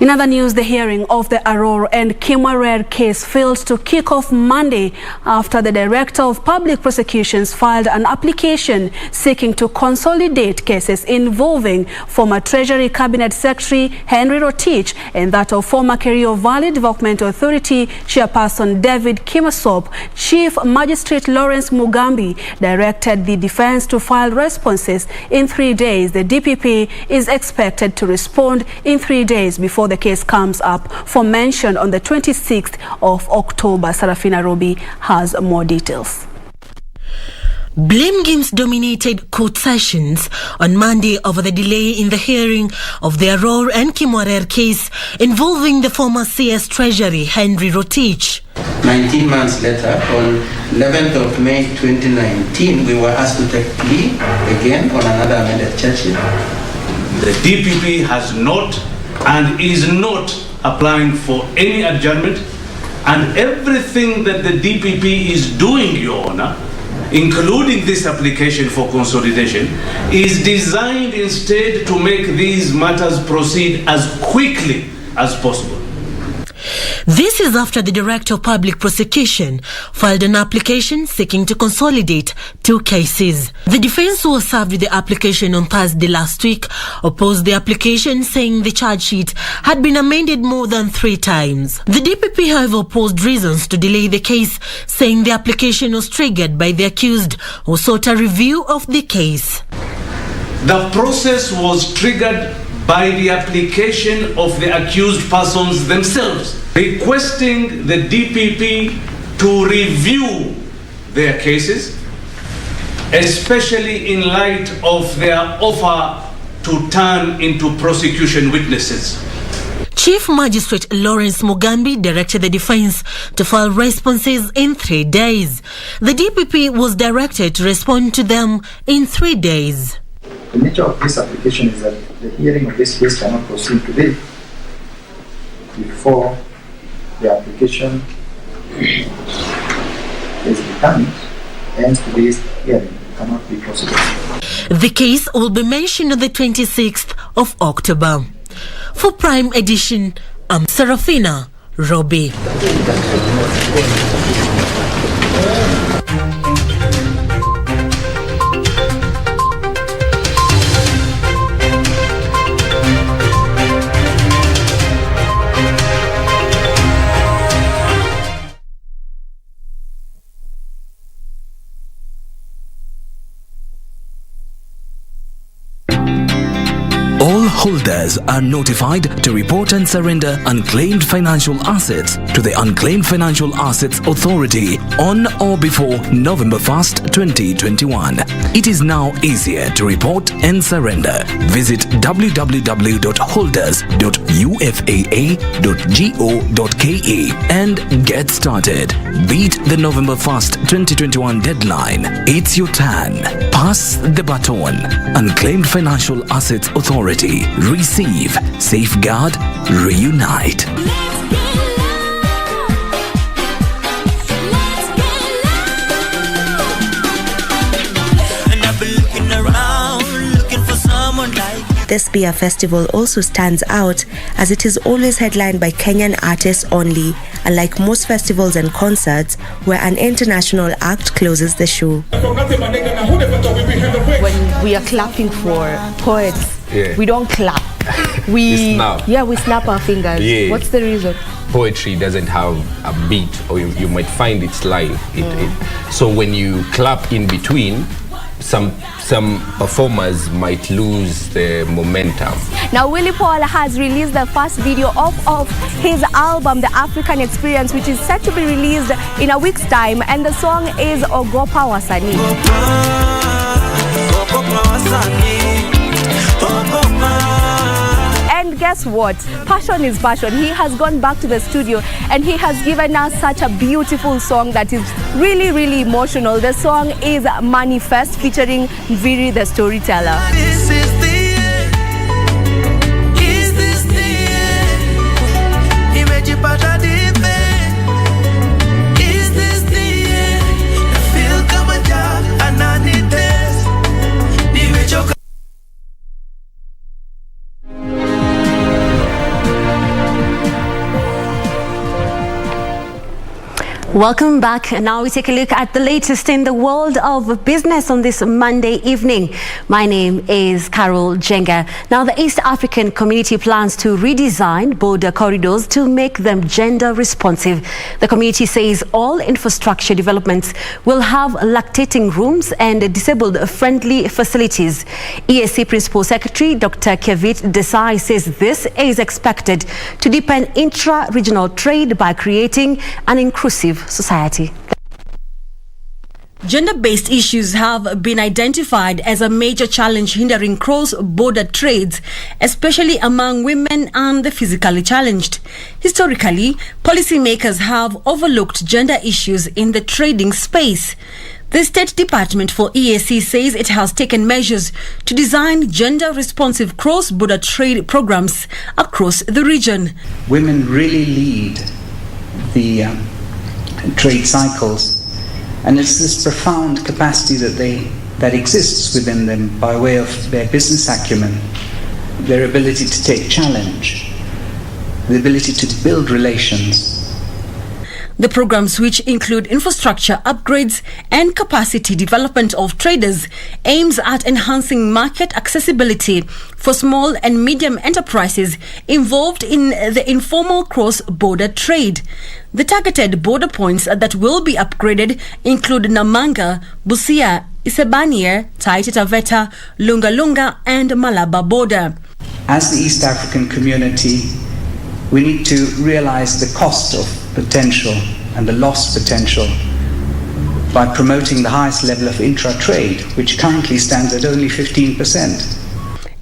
[SPEAKER 9] In other news, the hearing of the Aurora and Kimarer case failed to kick off Monday after the Director of Public Prosecutions filed an application seeking to consolidate cases involving former Treasury Cabinet Secretary Henry Rotich and that of former Kerio Valley Development Authority Chairperson David Kimosop. Chief Magistrate Lawrence Mugambi directed the defense to file responses in 3 days. The DPP is expected to respond in 3 days before the case comes up for mention on the 26th of October. Sarafina Robi has more details.
[SPEAKER 2] Blame games dominated court sessions on Monday over the delay in the hearing of the Aurora and Kimwarer case involving the former CS Treasury Henry Rotich.
[SPEAKER 11] 19 months later, on 11th of May 2019, we were asked to take plea again on another amended charge sheet.
[SPEAKER 12] The DPP has not and is not applying for any adjournment, and everything that the DPP is doing, Your Honor, including this application for consolidation, is designed instead to make these matters proceed as quickly as possible.
[SPEAKER 2] This is after the Director of Public Prosecution filed an application seeking to consolidate two cases. The defense, who was served with the application on Thursday last week, opposed the application, saying the charge sheet had been amended more than 3 times. The DPP, however, opposed reasons to delay the case, saying the application was triggered by the accused, who sought a review of the case.
[SPEAKER 12] The process was triggered by the application of the accused persons themselves, requesting the DPP to review their cases, especially in light of their offer to turn into prosecution witnesses.
[SPEAKER 2] Chief Magistrate Lawrence Mugambi directed the defense to file responses in 3 days. The DPP was directed to respond to them in 3 days.
[SPEAKER 14] The nature of this application is that the hearing of this case cannot proceed today before the application is determined, hence today's hearing cannot be possible.
[SPEAKER 2] The case will be mentioned on the 26th of October. For Prime Edition, I'm Serafina Robi.
[SPEAKER 15] Holders are notified to report and surrender unclaimed financial assets to the Unclaimed Financial Assets Authority on or before November 1st, 2021. It is now easier to report and surrender. Visit www.holders.ufaa.go.ke and get started. Beat the November 1st, 2021 deadline. It's your turn. Pass the baton. Unclaimed Financial Assets Authority. Receive, safeguard, reunite.
[SPEAKER 17] This beer festival also stands out as it is always headlined by Kenyan artists only, unlike most festivals and concerts where an international act closes the show.
[SPEAKER 5] When we are clapping for poets, we don't clap. We snap our fingers.
[SPEAKER 18] Yeah.
[SPEAKER 5] What's the reason?
[SPEAKER 18] Poetry doesn't have a beat, or you might find it's live. So when you clap in between, some performers might lose the momentum.
[SPEAKER 5] Now, Willie Paul has released the first video of his album, The African Experience, which is set to be released in a week's time, and the song is Ogopa Wasani. And guess what? Passion is passion. He has gone back to the studio and he has given us such a beautiful song that is really, really emotional. The song is Manifest, featuring Viri the storyteller.
[SPEAKER 19] This is the end. Is this the end? Imejipata deep end. Is this the end? I feel kama ja ananites. Nimechoka.
[SPEAKER 20] Welcome back. And now we take a look at the latest in the world of business on this Monday evening. My name is Carol Jenga. Now, the East African community plans to redesign border corridors to make them gender responsive. The community says all infrastructure developments will have lactating rooms and disabled friendly facilities. EAC Principal Secretary Dr. Kevit Desai says this is expected to deepen intra-regional trade by creating an inclusive society. Gender-based issues have been identified as a major challenge hindering cross-border trades, especially among women and the physically challenged. Historically, policymakers have overlooked gender issues in the trading space. The State Department for EAC says it has taken measures to design gender-responsive cross-border trade programs across the region.
[SPEAKER 11] Women really lead the trade cycles, and it's this profound capacity that exists within them by way of their business acumen, their ability to take challenge, the ability to build relations.
[SPEAKER 20] The programs, which include infrastructure upgrades and capacity development of traders, aims at enhancing market accessibility for small and medium enterprises involved in the informal cross-border trade. The targeted border points that will be upgraded include Namanga, Busia, Isebania, Taita Taveta, Lunga Lunga and Malaba border.
[SPEAKER 11] As the East African community, we need to realize the cost of potential and the lost potential by promoting the highest level of intra-trade, which currently stands at only 15%.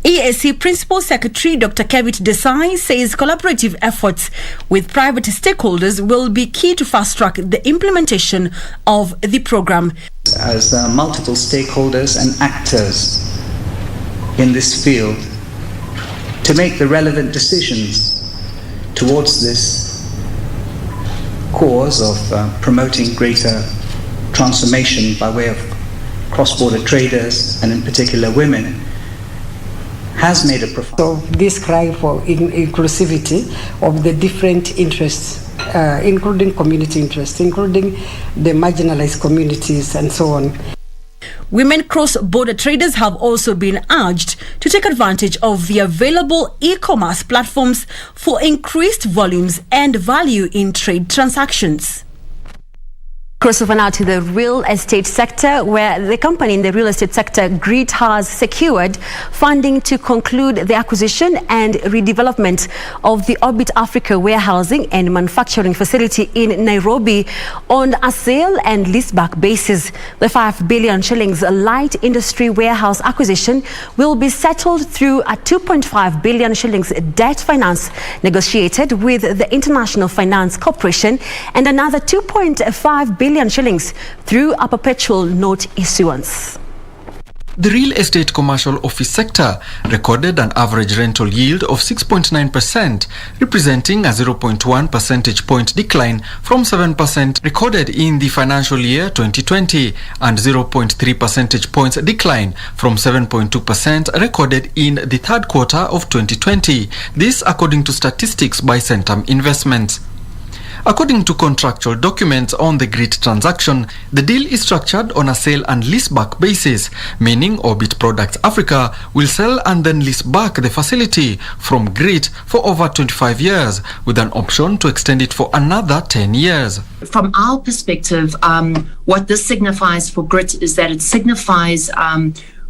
[SPEAKER 20] EAC Principal Secretary Dr. Kevit Desai says collaborative efforts with private stakeholders will be key to fast-track the implementation of the program.
[SPEAKER 11] As multiple stakeholders and actors in this field to make the relevant decisions towards this cause of promoting greater transformation by way of cross-border traders and in particular women has made a profound.
[SPEAKER 21] So this cry for inclusivity of the different interests, including community interests, including the marginalized communities and so on.
[SPEAKER 20] Women cross-border traders have also been urged to take advantage of the available e-commerce platforms for increased volumes and value in trade transactions. Crossover now to the real estate sector, where the company in the real estate sector, Grit, has secured funding to conclude the acquisition and redevelopment of the Orbit Africa warehousing and manufacturing facility in Nairobi on a sale and leaseback basis. The 5 billion shillings light industry warehouse acquisition will be settled through a 2.5 billion shillings debt finance negotiated with the International Finance Corporation and another 2.5 billion shillings through a perpetual note issuance.
[SPEAKER 22] The real estate commercial office sector recorded an average rental yield of 6.9%, representing a 0.1 percentage point decline from 7% recorded in the financial year 2020 and 0.3 percentage points decline from 7.2% recorded in the third quarter of 2020. This according to statistics by Centum Investments. According to contractual documents on the GRIT transaction, the deal is structured on a sale and leaseback basis, meaning Orbit Products Africa will sell and then lease back the facility from GRIT for over 25 years, with an option to extend it for another 10 years.
[SPEAKER 1] From our perspective, what this signifies for GRIT is that it signifies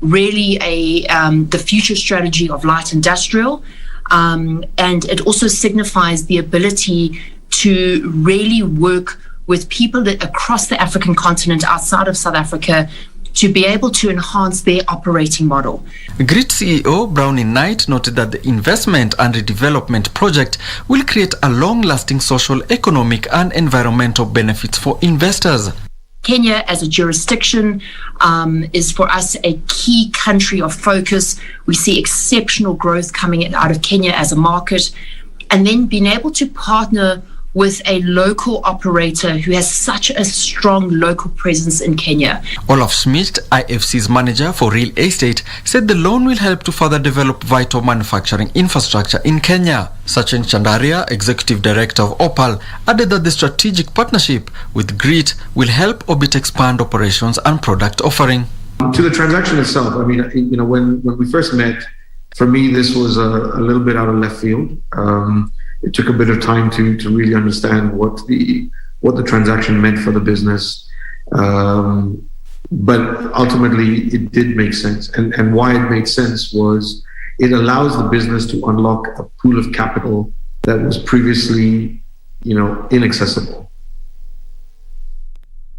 [SPEAKER 1] really the future strategy of light industrial, and it also signifies the ability to really work with people that across the African continent outside of South Africa to be able to enhance their operating model.
[SPEAKER 22] GRIT CEO Brownie Knight noted that the investment and redevelopment project will create a long-lasting social, economic and environmental benefits for investors.
[SPEAKER 1] Kenya as a jurisdiction is for us a key country of focus. We see exceptional growth coming out of Kenya as a market, and then being able to partner with a local operator who has such a strong local presence in Kenya.
[SPEAKER 22] Olaf Schmidt, IFC's manager for real estate, said the loan will help to further develop vital manufacturing infrastructure in Kenya. Sachin Chandaria, executive director of Opal, added that the strategic partnership with GRIT will help Orbit expand operations and product offering.
[SPEAKER 3] To the transaction itself, I mean, you know, when we first met, for me, this was a little bit out of left field. It took a bit of time to really understand what the transaction meant for the business, but ultimately it did make sense. And why it made sense was it allows the business to unlock a pool of capital that was previously, you know, inaccessible.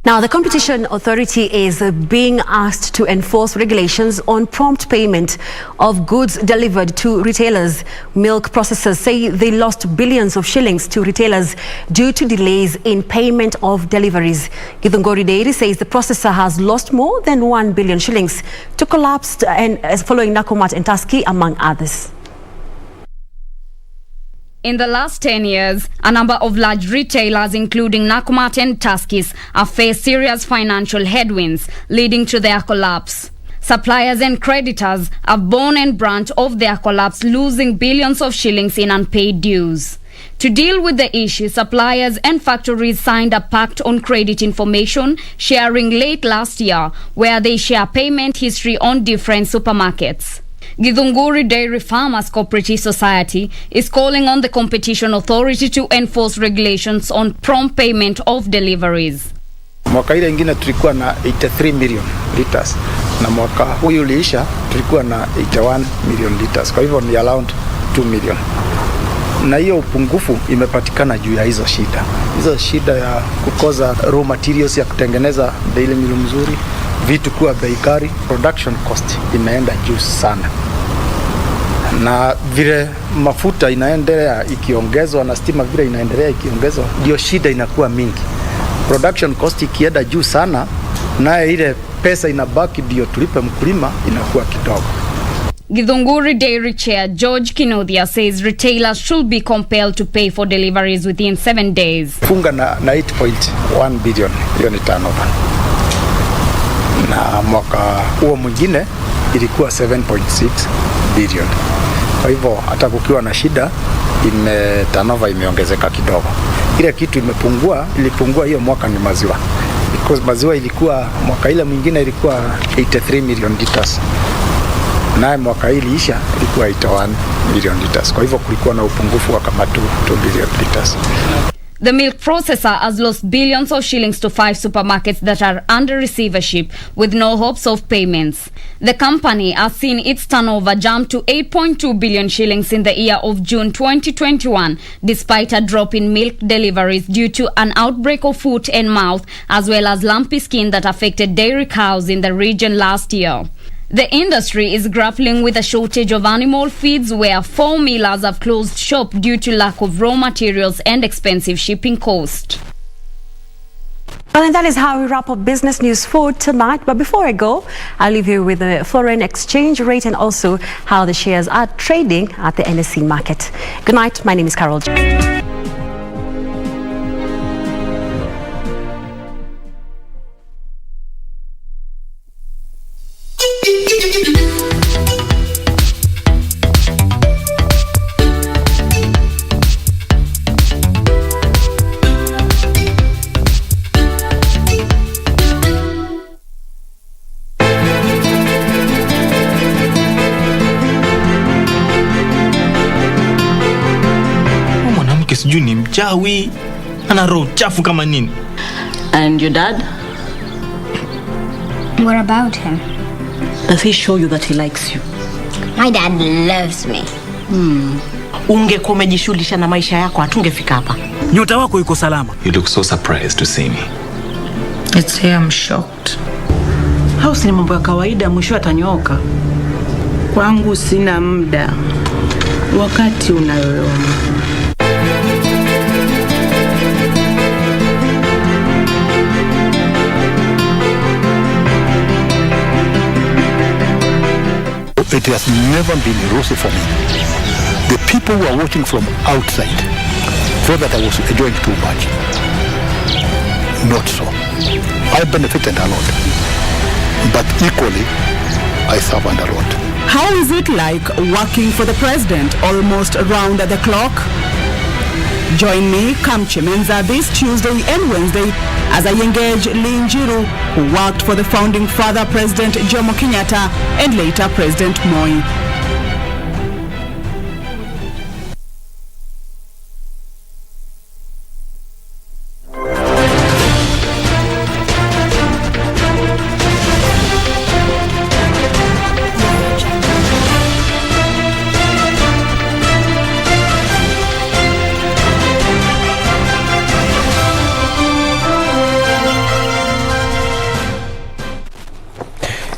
[SPEAKER 4] Now, the Competition Authority is being asked to enforce regulations on prompt payment of goods delivered to retailers. Milk processors say they lost billions of shillings to retailers due to delays in payment of deliveries. Githunguri Dairy says the processor has lost more than 1 billion shillings to collapse and following Nakumatt and Tusky, among others.
[SPEAKER 23] In the last 10 years, a number of large retailers, including Nakumatt and Tuskys, have faced serious financial headwinds, leading to their collapse. Suppliers and creditors have borne and brunt of their collapse, losing billions of shillings in unpaid dues. To deal with the issue, suppliers and factories signed a pact on credit information sharing late last year, where they share payment history on different supermarkets. Githunguri Dairy Farmers Cooperative Society is calling on the Competition Authority to enforce regulations on prompt payment of deliveries.
[SPEAKER 24] Mwaka ile ingine tulikuwa na 83 million liters na mwaka huyu uliisha tulikuwa na 81 million liters. Kwa hivyo ni around 2 million. Na hiyo upungufu imepatikana juu ya hizo shida. Hizo shida ya kukosa raw materials ya kutengeneza daily meal mzuri, vitu kuwa bei kali, production cost imeenda juu sana. Na vile mafuta inaendelea ikiongezwa na stima vile inaendelea ikiongezwa, ndio shida inakuwa mingi. Production cost ikienda juu sana, naye ile pesa inabaki ndio tulipe mkulima inakuwa kidogo.
[SPEAKER 23] Githunguri Dairy Chair George Kinothia says retailers should be compelled to pay for deliveries within 7 days.
[SPEAKER 24] Funga na 8.1 billion hiyo ni turnover. Na mwaka huo mwingine ilikuwa 7.6 billion. Kwa hivyo hata kukiwa na shida turnover imeongezeka kidogo. Ile kitu ilipungua hiyo mwaka ni maziwa. Because maziwa ilikuwa mwaka ile mwingine ilikuwa 83 million liters. Na mwaka hii iliisha ilikuwa 81 million liters. Kwa hivyo kulikuwa na upungufu wa kama 2 billion liters.
[SPEAKER 23] The milk processor has lost billions of shillings to 5 supermarkets that are under receivership with no hopes of payments. The company has seen its turnover jump to 8.2 billion shillings in the year of June 2021, despite a drop in milk deliveries due to an outbreak of foot and mouth, as well as lumpy skin that affected dairy cows in the region last year. The industry is grappling with a shortage of animal feeds, where 4 millers have closed shop due to lack of raw materials and expensive shipping cost.
[SPEAKER 4] Well, and that is how we wrap up business news for tonight. But before I go, I'll leave you with the foreign exchange rate and also how the shares are trading at the NSE market. Good night. My name is Carol.
[SPEAKER 6] sijui ni mchawi, ana roho chafu kama nini.
[SPEAKER 20] And your dad?
[SPEAKER 8] What about him?
[SPEAKER 20] Does he show you that he likes you?
[SPEAKER 8] My dad loves me.
[SPEAKER 20] Ungekuwa umejishughulisha na maisha yako hatungefika hapa.
[SPEAKER 6] Nyota wako yuko salama.
[SPEAKER 10] You look so surprised to see me.
[SPEAKER 8] It's here, I'm shocked.
[SPEAKER 20] Hao si mambo ya kawaida, mwisho atanyooka.
[SPEAKER 8] Kwangu sina muda. Wakati unayoona.
[SPEAKER 13] It has never been rosy for me. The people who are watching from outside thought that I was enjoying too much. Not so. I benefited a lot. But equally, I suffered a lot.
[SPEAKER 20] How is it like working for the president almost around the clock? Join me, Kamche Menza, this Tuesday and Wednesday as I engage Linjiru, who worked for the founding father, President Jomo Kenyatta, and later President Moi.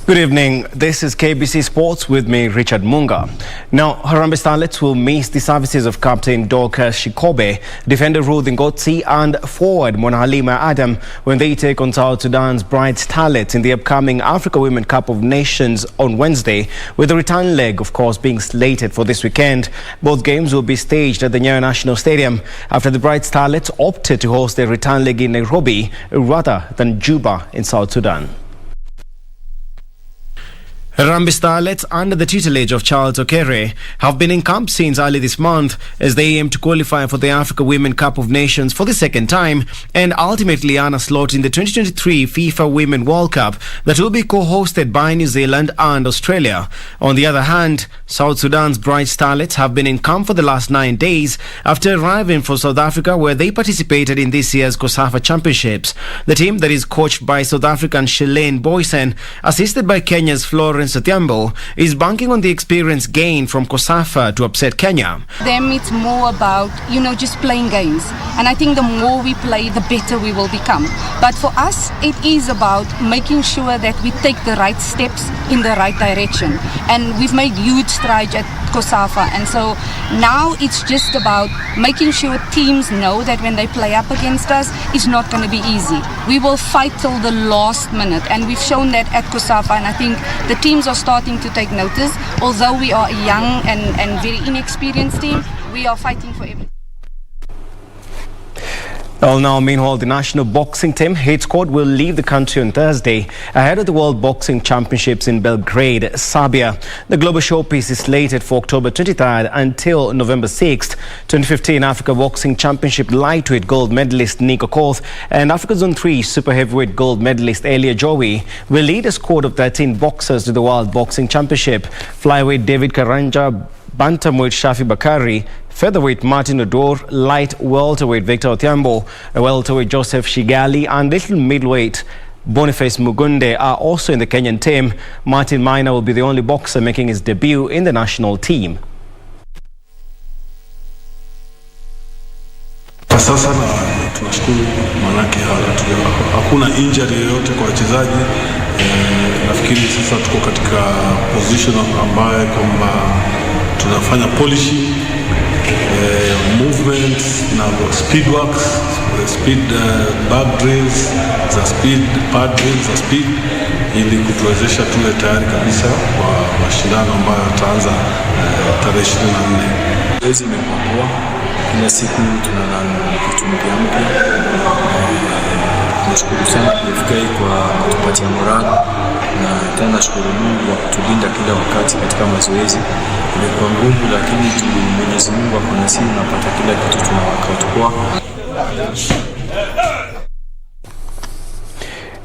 [SPEAKER 25] Good evening. This is KBC Sports with me, Richard Munga. Now, Harambee Starlets will miss the services of Captain Dorcas Shikobe, defender Ruth Ngotsi, and forward Monahalima Adam when they take on South Sudan's Bright Starlets in the upcoming Africa Women Cup of Nations on Wednesday, with the return leg, of course, being slated for this weekend. Both games will be staged at the Nyayo National Stadium after the Bright Starlets opted to host their return leg in Nairobi rather than Juba in South Sudan. Harambee Starlets, under the tutelage of Charles Okere, have been in camp since early this month as they aim to qualify for the Africa Women Cup of Nations for the second time and ultimately earn a slot in the 2023 FIFA Women World Cup that will be co-hosted by New Zealand and Australia. On the other hand, South Sudan's Bright Starlets have been in camp for the last 9 days after arriving from South Africa, where they participated in this year's COSAFA Championships. The team that is coached by South African Shalane Boysen, assisted by Kenya's Florence Otiambo, is banking on the experience gained from COSAFA to upset Kenya.
[SPEAKER 26] Them, it's more about, just playing games. And I think the more we play, the better we will become. But for us, it is about making sure that we take the right steps in the right direction. And we've made huge strides at COSAFA. And so now it's just about making sure teams know that when they play up against us, it's not going to be easy. We will fight till the last minute. And we've shown that at COSAFA. And I think the teams are starting to take notice. Although we are a young and very inexperienced team, we are fighting for everything.
[SPEAKER 25] Well, now, meanwhile, the national boxing team, hit squad, will leave the country on Thursday ahead of the World Boxing Championships in Belgrade, Serbia. The global showpiece is slated for October 23rd until November 6th. 2015 Africa Boxing Championship lightweight gold medalist Nico Koth and Africa Zone 3 super heavyweight gold medalist Elia Joey will lead a squad of 13 boxers to the World Boxing Championship. Flyweight David Karanja, bantamweight Shafi Bakari, featherweight Martin Odor, light welterweight Victor Otiambo, welterweight Joseph Shigali, and little middleweight Boniface Mugunde are also in the Kenyan team. Martin Maina will be the only boxer making his debut in the national team.
[SPEAKER 27] Kwa sasa tunashukuru, manake hakuna injury yoyote kwa wachezaji. Nafikiri sasa tuko katika position ambayo kwamba tunafanya polishing, movements na speed works, speed back drills za speed, pad drills za speed, ili kutuwezesha tuwe tayari kabisa kwa mashindano ambayo yataanza tarehe 24.
[SPEAKER 28] Hizi imekuwa kila siku tunaona kitu mpya. Tunashukuru sana KFK kwa kutupatia morale, na tena nashukuru Mungu kwa kutulinda kila wakati katika mazoezi. Imekuwa ngumu, lakini Mwenyezi Mungu ako nasi, tunapata kila kitu tunawakautukua.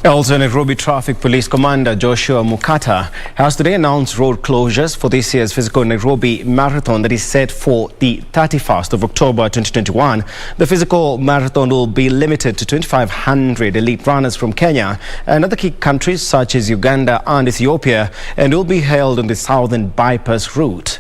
[SPEAKER 25] Also, Nairobi Traffic Police Commander Joshua Mukata has today announced road closures for this year's physical Nairobi Marathon that is set for the 31st of October 2021. The physical marathon will be limited to 2,500 elite runners from Kenya and other key countries such as Uganda and Ethiopia, and will be held on the southern bypass route.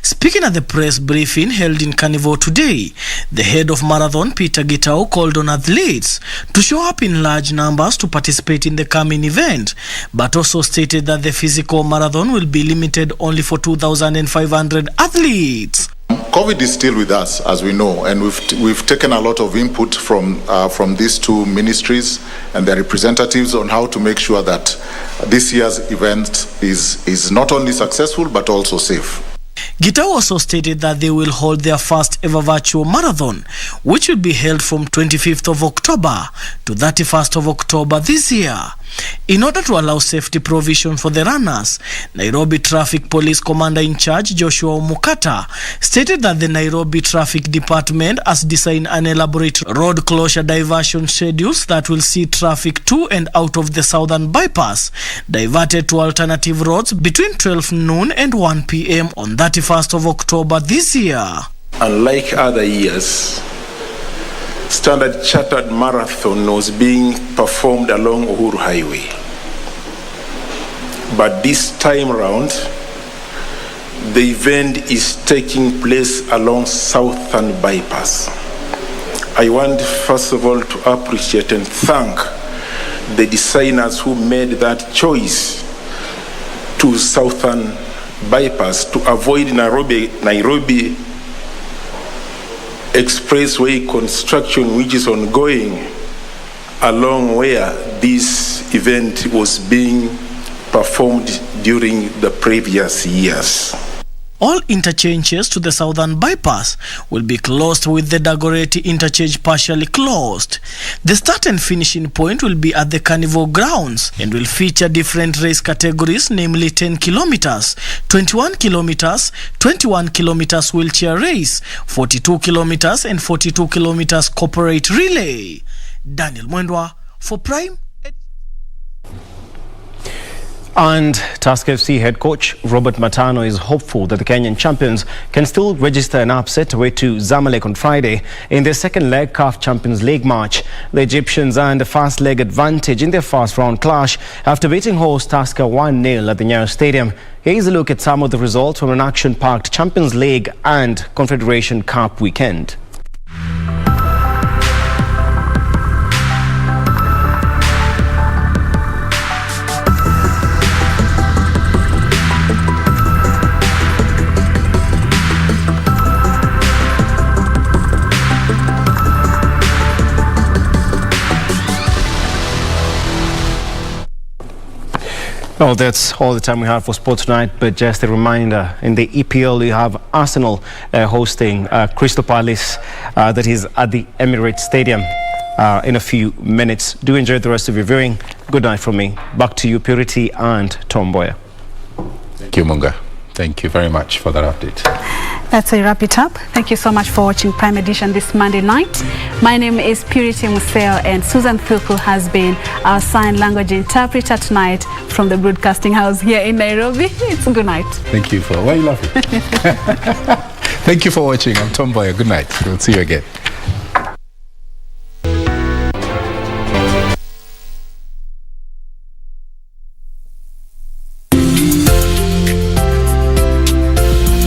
[SPEAKER 6] Speaking at the press briefing held in Carnival today, the head of Marathon, Peter Gitau, called on athletes to show up in large numbers to participate in the coming event, but also stated that the physical marathon will be limited only for 2,500 athletes.
[SPEAKER 2] COVID is still with us, as we know, and we've taken a lot of input from these two ministries and their representatives on how to make sure that this year's event is not only successful but also safe.
[SPEAKER 6] Gitau also stated that they will hold their first ever virtual marathon, which will be held from 25th of October to 31st of October this year. In order to allow safety provision for the runners, Nairobi Traffic Police Commander in charge Joshua Mukata stated that the Nairobi Traffic Department has designed an elaborate road closure diversion schedules that will see traffic to and out of the southern bypass diverted to alternative roads between 12 noon and 1 p.m. on 31st of October this year.
[SPEAKER 7] Unlike other years, Standard Chartered Marathon was being performed along Uhuru Highway. But this time around, the event is taking place along Southern Bypass. I want first of all to appreciate and thank the designers who made that choice to Southern Bypass to avoid Nairobi Expressway construction, which is ongoing along where this event was being performed during the previous years.
[SPEAKER 6] All interchanges to the southern bypass will be closed, with the Dagoretti interchange partially closed. The start and finishing point will be at the Carnival grounds and will feature different race categories, namely 10 kilometers, 21 kilometers, 21 kilometers wheelchair race, 42 kilometers and 42 kilometers corporate relay. Daniel Mwendwa for Prime.
[SPEAKER 25] And Tusker FC head coach Robert Matano is hopeful that the Kenyan champions can still register an upset away to Zamalek on Friday in their second leg CAF Champions League match. The Egyptians earned a first leg advantage in their first round clash after beating host Tusker 1-0 at the Nyayo Stadium. Here's a look at some of the results from an action-packed Champions League and Confederation Cup weekend. Well, that's all the time we have for sports tonight, but just a reminder, in the EPL you have Arsenal hosting Crystal Palace, that is at the Emirates Stadium in a few minutes. Do enjoy the rest of your viewing. Good night from me. Back to you, Purity and Mboya.
[SPEAKER 10] Thank you, Munga. Thank you very much for that update.
[SPEAKER 9] That's a wrap it up. Thank you so much for watching Prime Edition this Monday night. My name is Purity Museo, and Susan Thuku has been our sign language interpreter tonight from the broadcasting house here in Nairobi. It's a good night.
[SPEAKER 10] Thank you for, why are you laughing? Thank you for watching. I'm Mboya. Good night. We'll see you again.